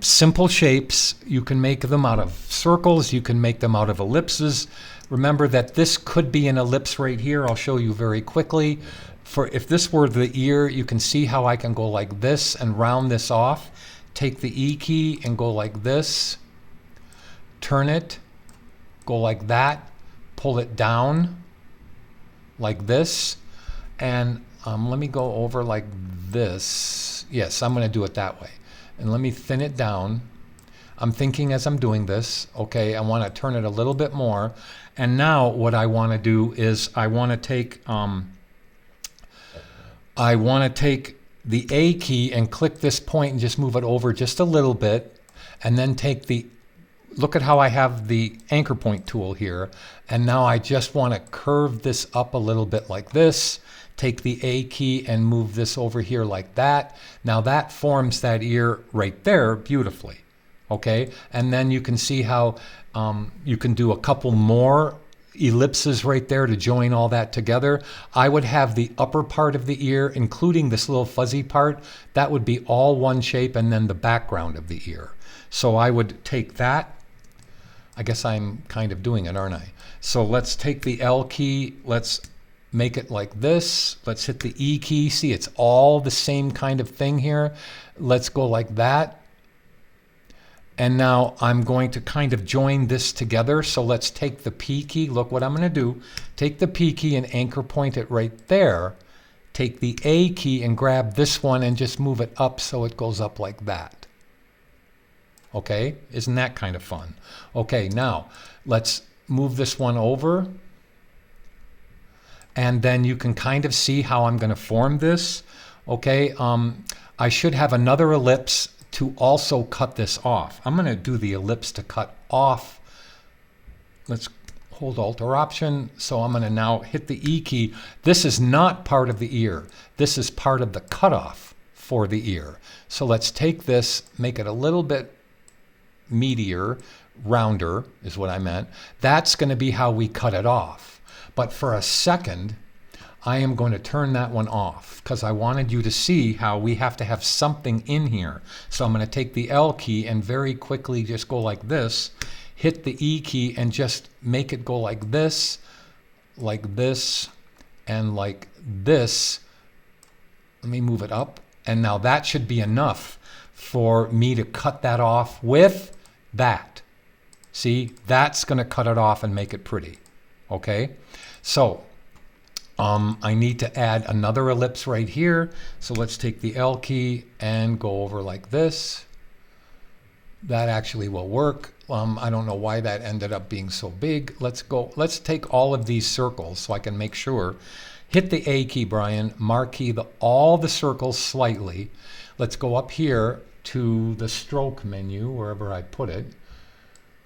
simple shapes. You can make them out of circles. You can make them out of ellipses. Remember that this could be an ellipse right here. I'll show you very quickly. For if this were the ear, you can see how I can go like this and round this off. Take the E key and go like this. Turn it. Go like that. Pull it down like this. And let me go over like this. Yes, I'm going to do it that way. And let me thin it down. I'm thinking as I'm doing this, okay, I want to turn it a little bit more. And now what I want to do is I want to take the A key and click this point and just move it over just a little bit, and then take the, look at how I have the anchor point tool here, and now I just want to curve this up a little bit like this. Take the A key and move this over here like that. Now that forms that ear right there beautifully. Okay, and then you can see how you can do a couple more ellipses right there to join all that together. I would have the upper part of the ear, including this little fuzzy part, that would be all one shape, and then the background of the ear. So I would take that. I guess I'm kind of doing it, aren't I? So let's take the L key, let's make it like this. Let's hit the E key. See, it's all the same kind of thing here. Let's go like that. And now I'm going to kind of join this together. So let's take the P key. Look what I'm going to do. Take the P key and anchor point it right there. Take the A key and grab this one and just move it up so it goes up like that. Okay, isn't that kind of fun? Okay, now let's move this one over. And then you can kind of see how I'm going to form this. Okay, I should have another ellipse to also cut this off. I'm going to do the ellipse to cut off. Let's hold Alt or Option. So I'm going to now hit the E key. This is not part of the ear. This is part of the cutoff for the ear. So let's take this, make it a little bit meatier, rounder is what I meant. That's going to be how we cut it off. But for a second, I am going to turn that one off because I wanted you to see how we have to have something in here. So I'm going to take the L key and very quickly just go like this, hit the E key and just make it go like this, and like this. Let me move it up. And now that should be enough for me to cut that off with that. See, that's going to cut it off and make it pretty. Okay, so I need to add another ellipse right here. So let's take the L key and go over like this. That actually will work. I don't know why that ended up being so big. Let's take all of these circles so I can make sure. Hit the A key, Brian, marquee all the circles slightly. Let's go up here to the stroke menu, wherever I put it.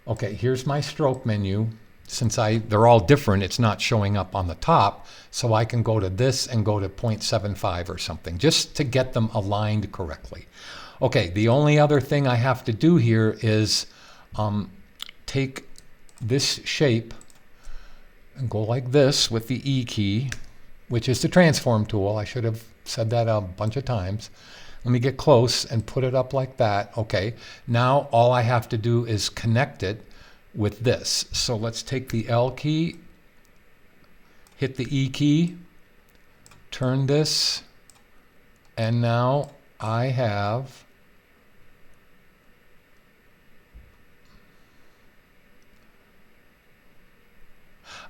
Okay, here's my stroke menu. Since they're all different, it's not showing up on the top, so I can go to this and go to 0.75 or something, just to get them aligned correctly. Okay, the only other thing I have to do here is take this shape and go like this with the E key, which is the transform tool. I should have said that a bunch of times. Let me get close and put it up like that. Okay, now all I have to do is connect it with this. So let's take the L key, hit the E key, turn this, and now I have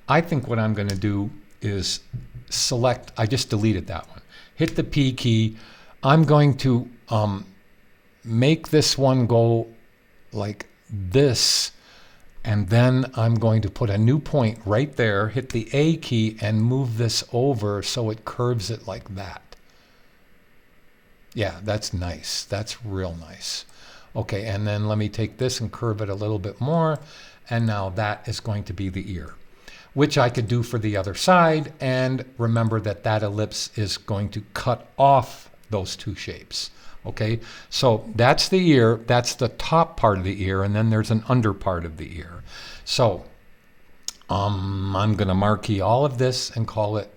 I think what I'm going to do is select, I just deleted that one, hit the P key. I'm going to make this one go like this, and then I'm going to put a new point right there, hit the A key, and move this over so it curves it like that. Yeah, that's nice. That's real nice. Okay, and then let me take this and curve it a little bit more, and now that is going to be the ear. which I could do for the other side. And remember that that ellipse is going to cut off those two shapes. Okay, so that's the ear, that's the top part of the ear, and then there's an under part of the ear. So I'm going to marquee all of this and call it,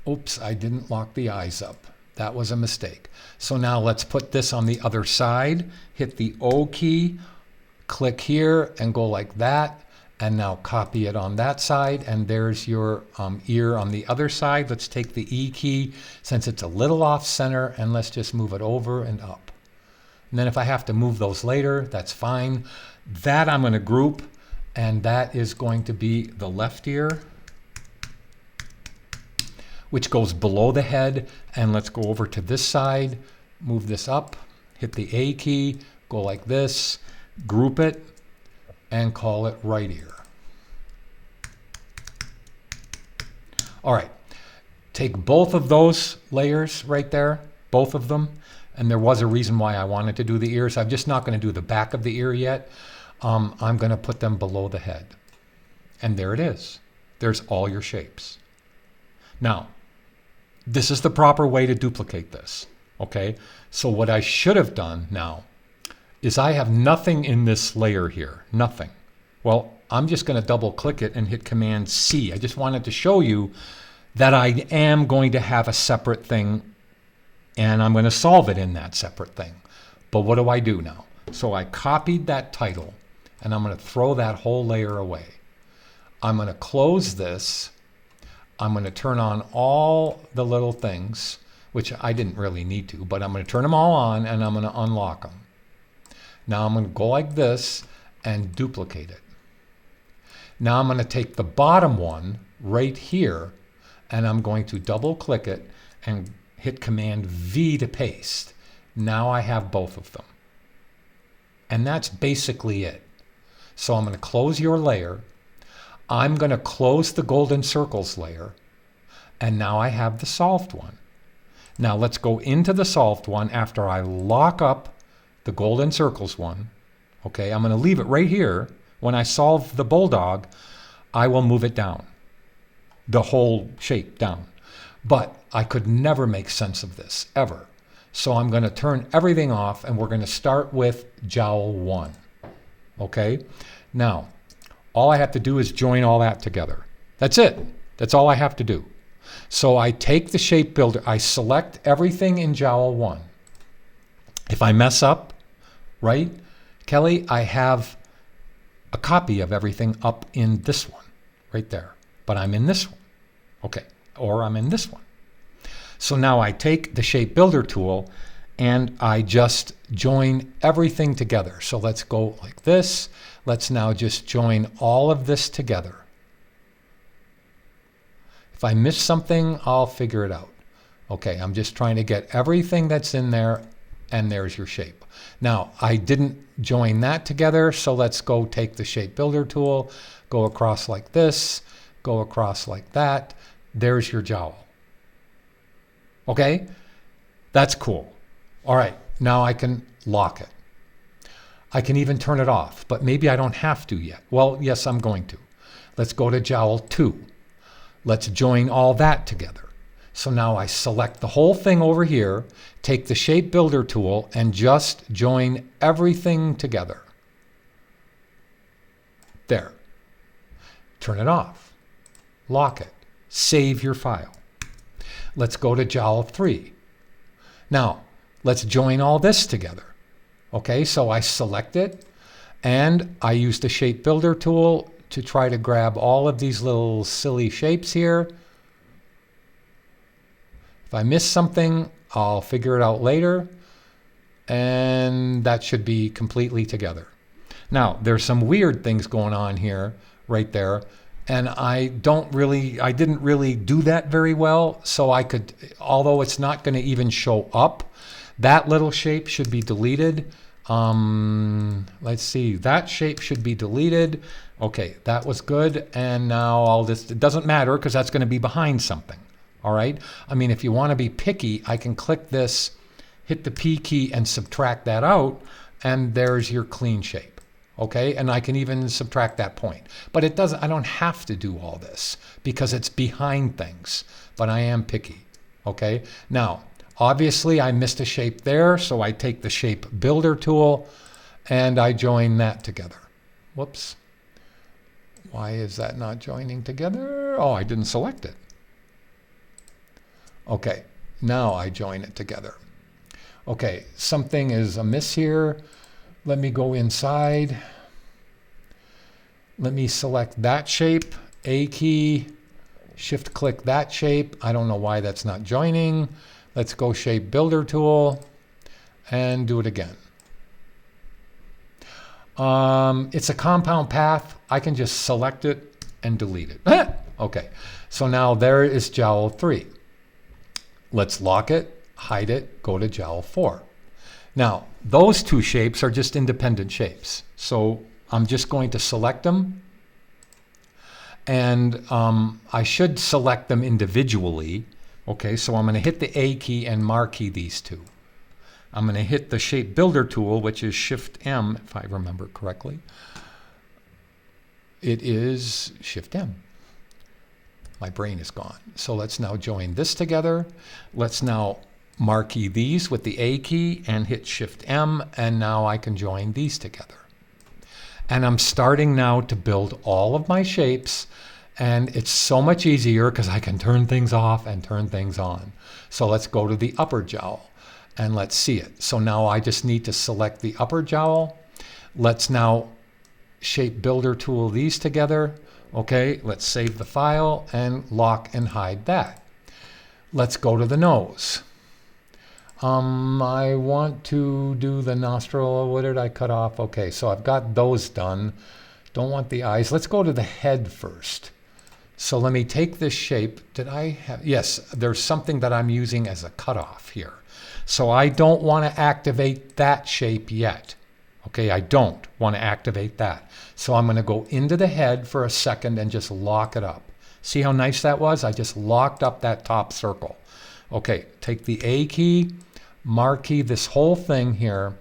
oops, I didn't lock the eyes up. That was a mistake. So now let's put this on the other side, hit the O key, click here and go like that, and now copy it on that side, and there's your ear on the other side. Let's take the E key, since it's a little off center, and let's just move it over and up. And then if I have to move those later, that's fine. That I'm going to group, and that is going to be the left ear, which goes below the head. And let's go over to this side, move this up, hit the A key, go like this, group it, and call it right ear. All right, take both of those layers right there, both of them, and there was a reason why I wanted to do the ears. I'm just not going to do the back of the ear yet. I'm going to put them below the head. And there it is. There's all your shapes. Now, this is the proper way to duplicate this, okay? So what I should have done now is I have nothing in this layer here, nothing. Well, I'm just going to double click it and hit Command C. I just wanted to show you that I am going to have a separate thing, and I'm going to solve it in that separate thing. But what do I do now? So I copied that title, and I'm going to throw that whole layer away. I'm going to close this. I'm going to turn on all the little things, which I didn't really need to, but I'm going to turn them all on, and I'm going to unlock them. Now I'm going to go like this and duplicate it. Now I'm going to take the bottom one right here, and I'm going to double click it and hit Command V to paste. Now I have both of them. And that's basically it. So I'm going to close your layer. I'm going to close the golden circles layer. And now I have the solved one. Now let's go into the solved one after I lock up the golden circles one. Okay, I'm going to leave it right here. When I solve the bulldog, I will move it down, the whole shape down. But I could never make sense of this, ever. So I'm going to turn everything off, and we're going to start with jowl 1. Okay, now all I have to do is join all that together. That's it. That's all I have to do. So I take the shape builder, I select everything in jowl 1. If I mess up, right, Kelly, I have a copy of everything up in this one, right there. But I'm in this one, okay, or I'm in this one. So now I take the shape builder tool and I just join everything together. So let's go like this. Let's now just join all of this together. If I miss something, I'll figure it out. Okay, I'm just trying to get everything that's in there, and there's your shape. Now, I didn't join that together, so let's go take the shape builder tool, go across like this, go across like that. There's your jowl. Okay, that's cool. All right, now I can lock it. I can even turn it off, but maybe I don't have to yet. Well, yes, I'm going to. Let's go to jowl 2. Let's join all that together. So now I select the whole thing over here, take the shape builder tool, and just join everything together. There. Turn it off. Lock it. Save your file. Let's go to jowl 3. Now, let's join all this together. Okay, so I select it, and I use the shape builder tool to try to grab all of these little silly shapes here. If I miss something, I'll figure it out later, and that should be completely together. Now, there's some weird things going on here, right there, and I didn't really do that very well, so I could, although it's not going to even show up, that little shape should be deleted. Let's see, that shape should be deleted. Okay, that was good, and now it doesn't matter because that's going to be behind something. All right, I mean, if you want to be picky, I can click this, hit the P key, and subtract that out, and there's your clean shape. Okay, and I can even subtract that point. But it doesn't, I don't have to do all this because it's behind things, but I am picky. Okay, now, obviously I missed a shape there, so I take the shape builder tool and I join that together. Whoops. Why is that not joining together? Oh, I didn't select it. Okay, now I join it together. Okay, something is amiss here. Let me go inside. Let me select that shape, A key, shift click that shape. I don't know why that's not joining. Let's go shape builder tool and do it again. It's a compound path. I can just select it and delete it. Okay, so now there is jowl 3. Let's lock it, hide it, go to jowl 4. Now, those two shapes are just independent shapes. So I'm just going to select them. And I should select them individually. Okay, so I'm going to hit the A key and marquee these two. I'm going to hit the shape builder tool, which is Shift M, if I remember correctly. It is Shift M. My brain is gone. So let's now join this together. Let's now marquee these with the A key and hit Shift M, and now I can join these together. And I'm starting now to build all of my shapes, and it's so much easier because I can turn things off and turn things on. So let's go to the upper jowl and let's see it. So now I just need to select the upper jowl. Let's now shape builder tool these together. Okay, let's save the file and lock and hide that. Let's go to the nose. I want to do the nostril. What did I cut off? Okay, so I've got those done. Don't want the eyes. Let's go to the head first. So let me take this shape. Did I have? Yes, there's something that I'm using as a cutoff here. So I don't want to activate that shape yet. Okay, I don't want to activate that. So I'm going to go into the head for a second and just lock it up. See how nice that was? I just locked up that top circle. Okay, take the A key, marquee this whole thing here.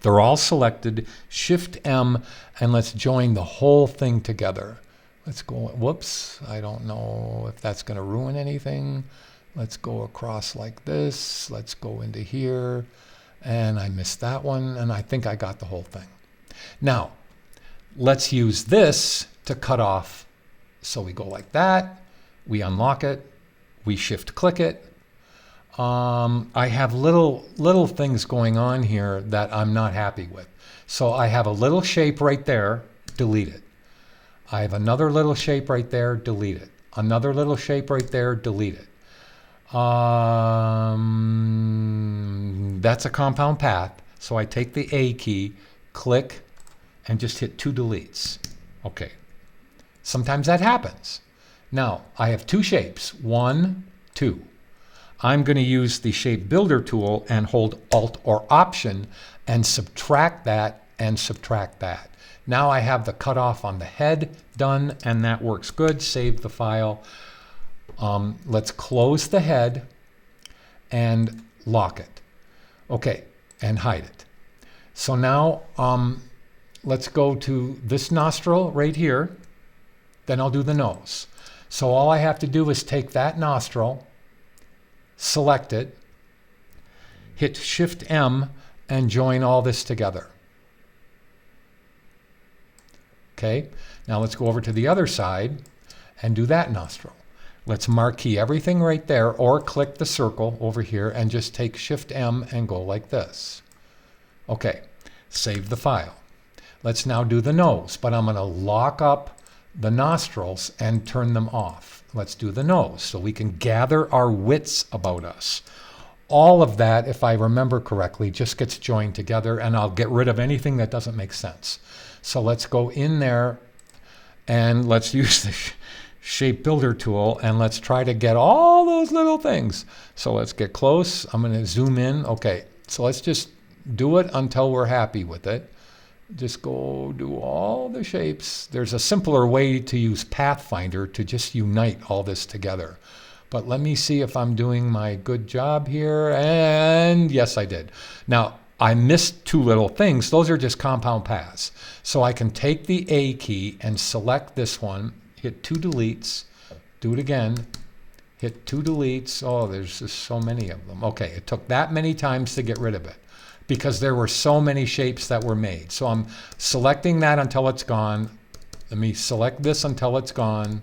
They're all selected, Shift M, and let's join the whole thing together. Let's go, whoops, I don't know if that's going to ruin anything. Let's go across like this. Let's go into here. And I missed that one, and I think I got the whole thing. Now, let's use this to cut off. So we go like that, we unlock it, we shift click it. I have little things going on here that I'm not happy with. So I have a little shape right there, delete it. I have another little shape right there, delete it. Another little shape right there, delete it. That's a compound path. So I take the A key, click, and just hit 2 deletes. Okay. Sometimes that happens. Now, I have 2 shapes, 1, 2. I'm going to use the shape builder tool and hold Alt or Option and subtract that and subtract that. Now I have the cutoff on the head done, and that works good. Save the file. Let's close the head and lock it. Okay, and hide it. So now let's go to this nostril right here. Then I'll do the nose. So all I have to do is take that nostril, select it, hit Shift M, and join all this together. Okay, now let's go over to the other side and do that nostril. Let's marquee everything right there, or click the circle over here and just take Shift M and go like this. Okay, save the file. Let's now do the nose, but I'm going to lock up the nostrils and turn them off. Let's do the nose so we can gather our wits about us. All of that, if I remember correctly, just gets joined together, and I'll get rid of anything that doesn't make sense. So let's go in there and let's use the shape builder tool and let's try to get all those little things. So let's get close. I'm going to zoom in. Okay, so let's just do it until we're happy with it. Just go do all the shapes. There's a simpler way to use Pathfinder to just unite all this together. But let me see if I'm doing my good job here. And yes, I did. Now, I missed two little things. Those are just compound paths. So I can take the A key and select this one, hit 2 deletes, do it again, hit 2 deletes. Oh, there's just so many of them. Okay, it took that many times to get rid of it because there were so many shapes that were made. So I'm selecting that until it's gone. Let me select this until it's gone.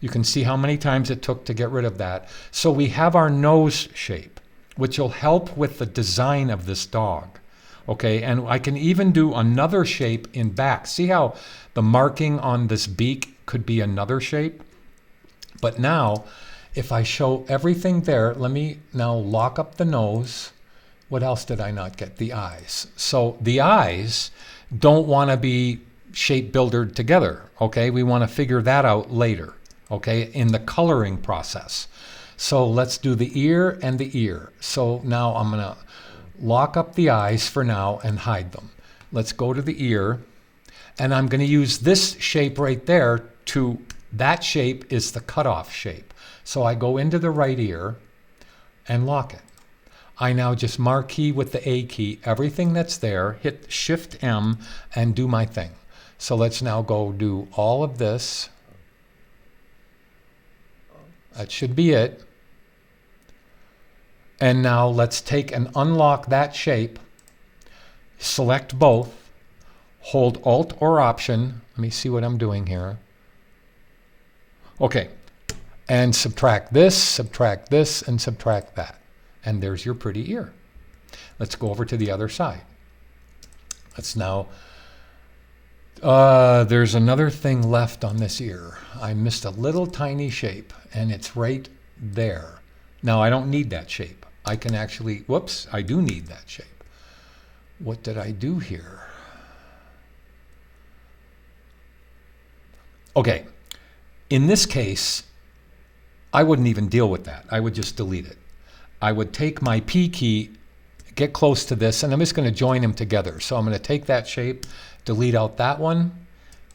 You can see how many times it took to get rid of that. So we have our nose shape, which will help with the design of this dog. Okay, and I can even do another shape in back. See how the marking on this beak could be another shape? But now, if I show everything there, let me now lock up the nose. What else did I not get? The eyes. So the eyes don't want to be shape buildered together, okay? We want to figure that out later, okay, in the coloring process. So let's do the ear and the ear. So now I'm going to lock up the eyes for now and hide them. Let's go to the ear, and I'm going to use this shape right there to, that shape is the cutoff shape. So I go into the right ear and lock it. I now just marquee with the A key everything that's there, hit Shift M and do my thing. So let's now go do all of this. That should be it. And now let's take and unlock that shape, select both, hold Alt or Option. Let me see what I'm doing here. Okay, and subtract this, and subtract that. And there's your pretty ear. Let's go over to the other side. Let's now, there's another thing left on this ear. I missed a little tiny shape, and it's right there. Now I don't need that shape. I can actually, whoops, I do need that shape. What did I do here? Okay, in this case, I wouldn't even deal with that. I would just delete it. I would take my P key, get close to this, and I'm just going to join them together. So I'm going to take that shape, delete out that one,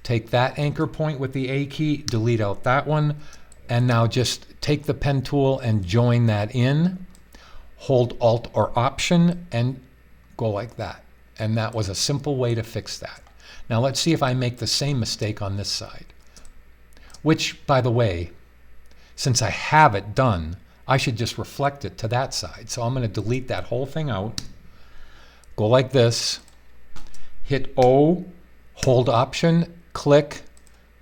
take that anchor point with the A key, delete out that one, and now just take the pen tool and join that in. Hold Alt or Option and go like that. And that was a simple way to fix that. Now let's see if I make the same mistake on this side. Which, by the way, since I have it done, I should just reflect it to that side. So I'm going to delete that whole thing out. Go like this. Hit O, hold Option, click,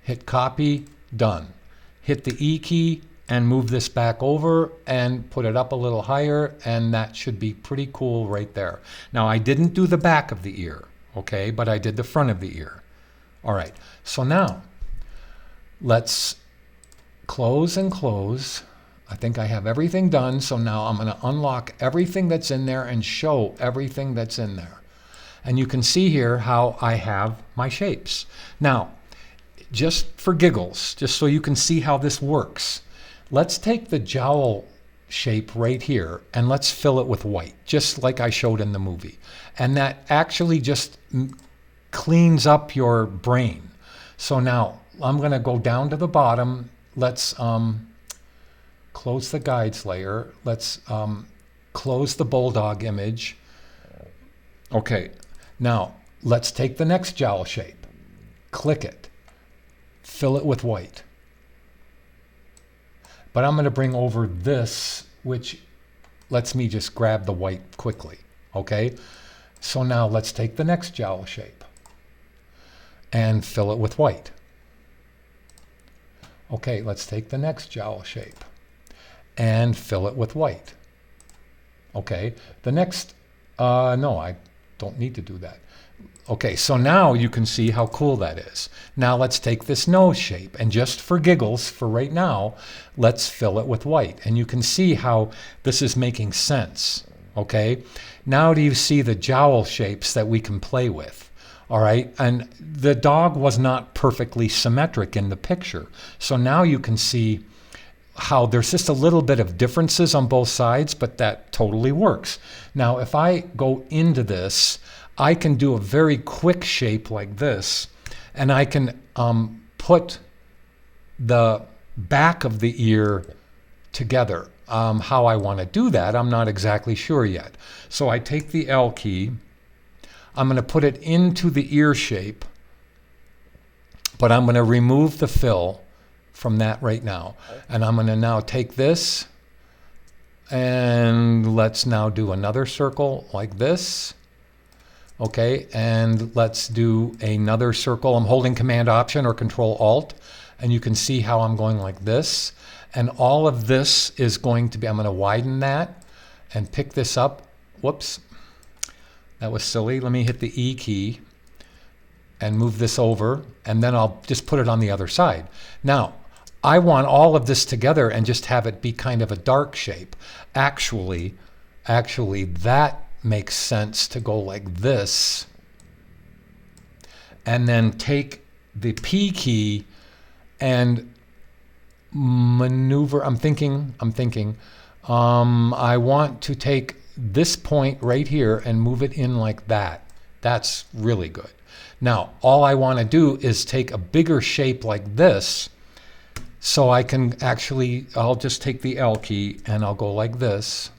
hit Copy, done. Hit the E key and move this back over and put it up a little higher, and that should be pretty cool right there. Now I didn't do the back of the ear, okay, but I did the front of the ear. All right, so now let's close and close. I think I have everything done, so now I'm going to unlock everything that's in there and show everything that's in there. And you can see here how I have my shapes. Now, just for giggles, just so you can see how this works, let's take the jowl shape right here and let's fill it with white, just like I showed in the movie. And that actually just cleans up your brain. So now I'm going to go down to the bottom. Let's close the guides layer. Let's close the bulldog image. Okay, now let's take the next jowl shape. Click it. Fill it with white. But I'm going to bring over this, which lets me just grab the white quickly. Okay? So now let's take the next jowl shape and fill it with white. Okay, let's take the next jowl shape and fill it with white. Okay, the next, no, I don't need to do that. Okay, so now you can see how cool that is. Now let's take this nose shape, and just for giggles, for right now, let's fill it with white. And you can see how this is making sense, okay? Now do you see the jowl shapes that we can play with, all right? And the dog was not perfectly symmetric in the picture. So now you can see how there's just a little bit of differences on both sides, but that totally works. Now, if I go into this, I can do a very quick shape like this, and I can put the back of the ear together. how I want to do that, I'm not exactly sure yet. So I take the L key, I'm going to put it into the ear shape, but I'm going to remove the fill from that right now. And I'm going to now take this, and let's now do another circle like this. Okay, and let's do another circle. I'm holding Command Option or Control Alt, and you can see how I'm going like this. And all of this is going to be, I'm going to widen that and pick this up. Whoops, that was silly. Let me hit the E key and move this over, and then I'll just put it on the other side. Now, I want all of this together and just have it be kind of a dark shape. Actually, that makes sense to go like this, and then take the P key and maneuver. I'm thinking, I want to take this point right here and move it in like that. That's really good. Now, all I want to do is take a bigger shape like this, so I can actually, I'll just take the L key and I'll go like this,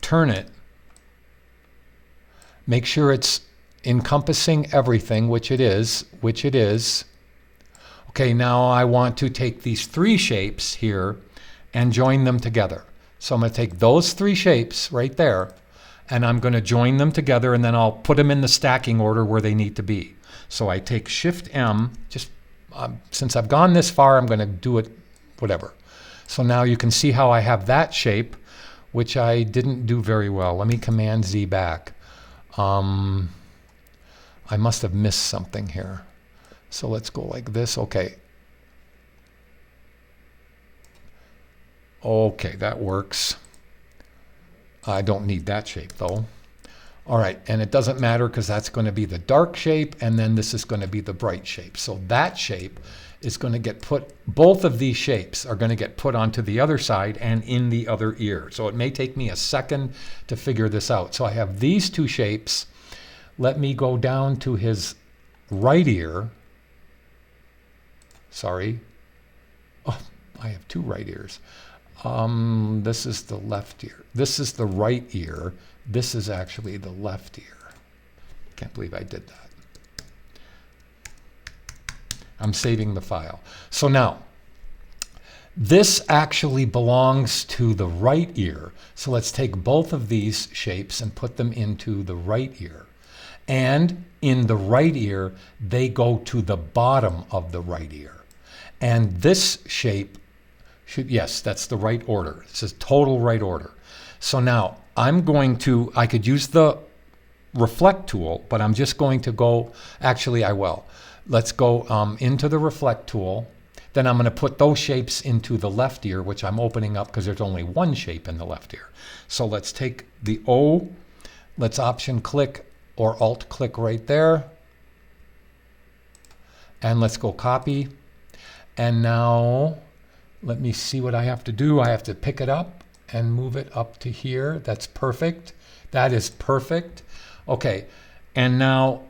turn it, make sure it's encompassing everything, which it is. Okay, now I want to take these three shapes here and join them together. So I'm going to take those three shapes right there, and I'm going to join them together, and then I'll put them in the stacking order where they need to be. So I take Shift M, since I've gone this far, I'm going to do it whatever. So now you can see how I have that shape, which I didn't do very well. Let me Command Z back. I must have missed something here. So let's go like this. Okay. Okay, that works. I don't need that shape though. All right, and it doesn't matter because that's going to be the dark shape, and then this is going to be the bright shape. So that shape is going to get put, both of these shapes are going to get put onto the other side and in the other ear. So it may take me a second to figure this out. So I have these two shapes. Let me go down to his right ear. Sorry. Oh, I have two right ears. This is the left ear. This is the right ear. This is actually the left ear. Can't believe I did that. I'm saving the file. So now, this actually belongs to the right ear. So let's take both of these shapes and put them into the right ear. And in the right ear, they go to the bottom of the right ear. And this shape should, yes, that's the right order. This is total right order. So now I'm going to, I could use the reflect tool, but I'm just going to go, actually I will. Let's go into the reflect tool. Then I'm going to put those shapes into the left ear, which I'm opening up because there's only one shape in the left ear. So let's take the O, let's Option click or Alt click right there. And let's go copy. And now let me see what I have to do. I have to pick it up and move it up to here. That's perfect. That is perfect. Okay, and now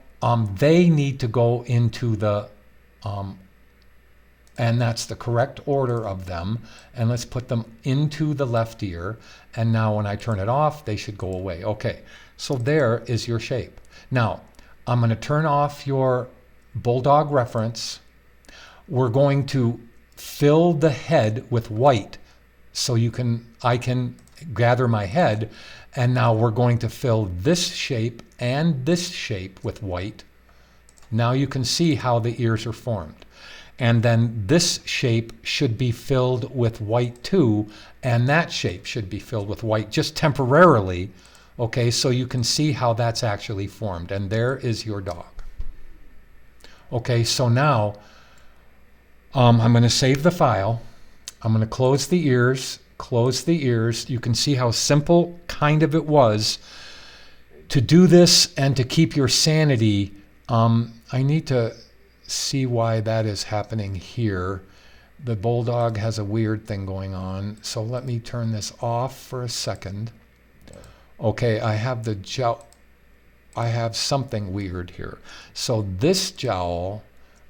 they need to go into the, and that's the correct order of them. And let's put them into the left ear. And now when I turn it off, they should go away. Okay, so there is your shape. Now, I'm going to turn off your Bulldog reference. We're going to fill the head with white so I can gather my head. And now we're going to fill this shape and this shape with white. Now you can see how the ears are formed. And then this shape should be filled with white too, and that shape should be filled with white just temporarily. Okay, so you can see how that's actually formed. And there is your dog. Okay, so now I'm going to save the file. I'm going to close the ears. You can see how simple kind of it was to do this and to keep your sanity. I need to see why that is happening here. The Bulldog has a weird thing going on. So let me turn this off for a second. Okay, I have the jowl. I have something weird here. So this jowl,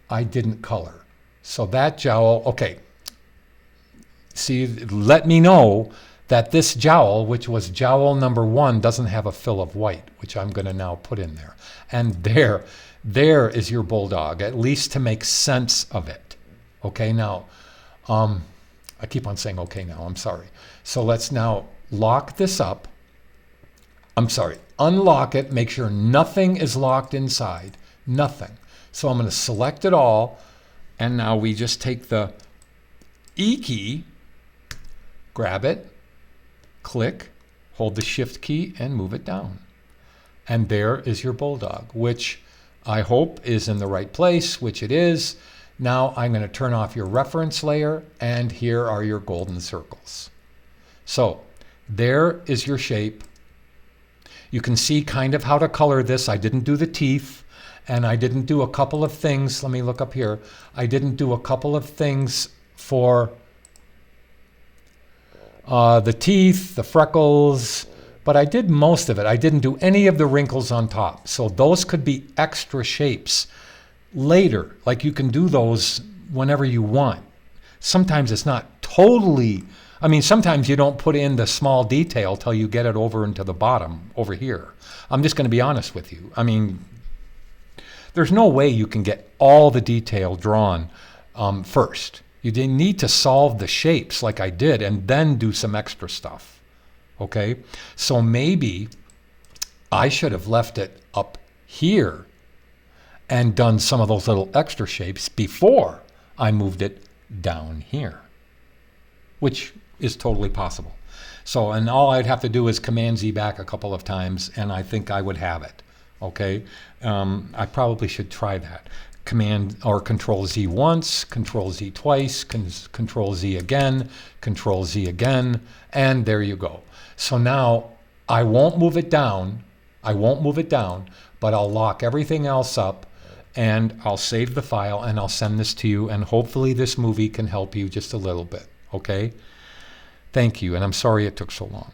I didn't color. So that jowl, okay. See, let me know that this jowl, which was jowl number 1, doesn't have a fill of white, which I'm going to now put in there. And there is your bulldog, at least to make sense of it. Okay, now, I keep on saying okay now, I'm sorry. So let's now lock this up. I'm sorry, unlock it, make sure nothing is locked inside, nothing. So I'm going to select it all, and now we just take the E key, grab it, click, hold the shift key, and move it down. And there is your bulldog, which I hope is in the right place, which it is. Now I'm going to turn off your reference layer, and here are your golden circles. So there is your shape. You can see kind of how to color this. I didn't do the teeth, and I didn't do a couple of things. Let me look up here. I didn't do a couple of things for the teeth, the freckles, but I did most of it. I didn't do any of the wrinkles on top. So those could be extra shapes later. Like you can do those whenever you want. Sometimes it's not totally, I mean, sometimes you don't put in the small detail till you get it over into the bottom over here. I'm just going to be honest with you. I mean, there's no way you can get all the detail drawn first. You need to solve the shapes like I did and then do some extra stuff. Okay? So maybe I should have left it up here and done some of those little extra shapes before I moved it down here, which is totally possible. So, and all I'd have to do is Command Z back a couple of times, and I think I would have it. Okay? I probably should try that. Command or Control Z once, Control Z twice, Control Z again, Control Z again, and there you go. So now I won't move it down. I won't move it down, but I'll lock everything else up, and I'll save the file, and I'll send this to you, and hopefully this movie can help you just a little bit. Okay? Thank you, and I'm sorry it took so long.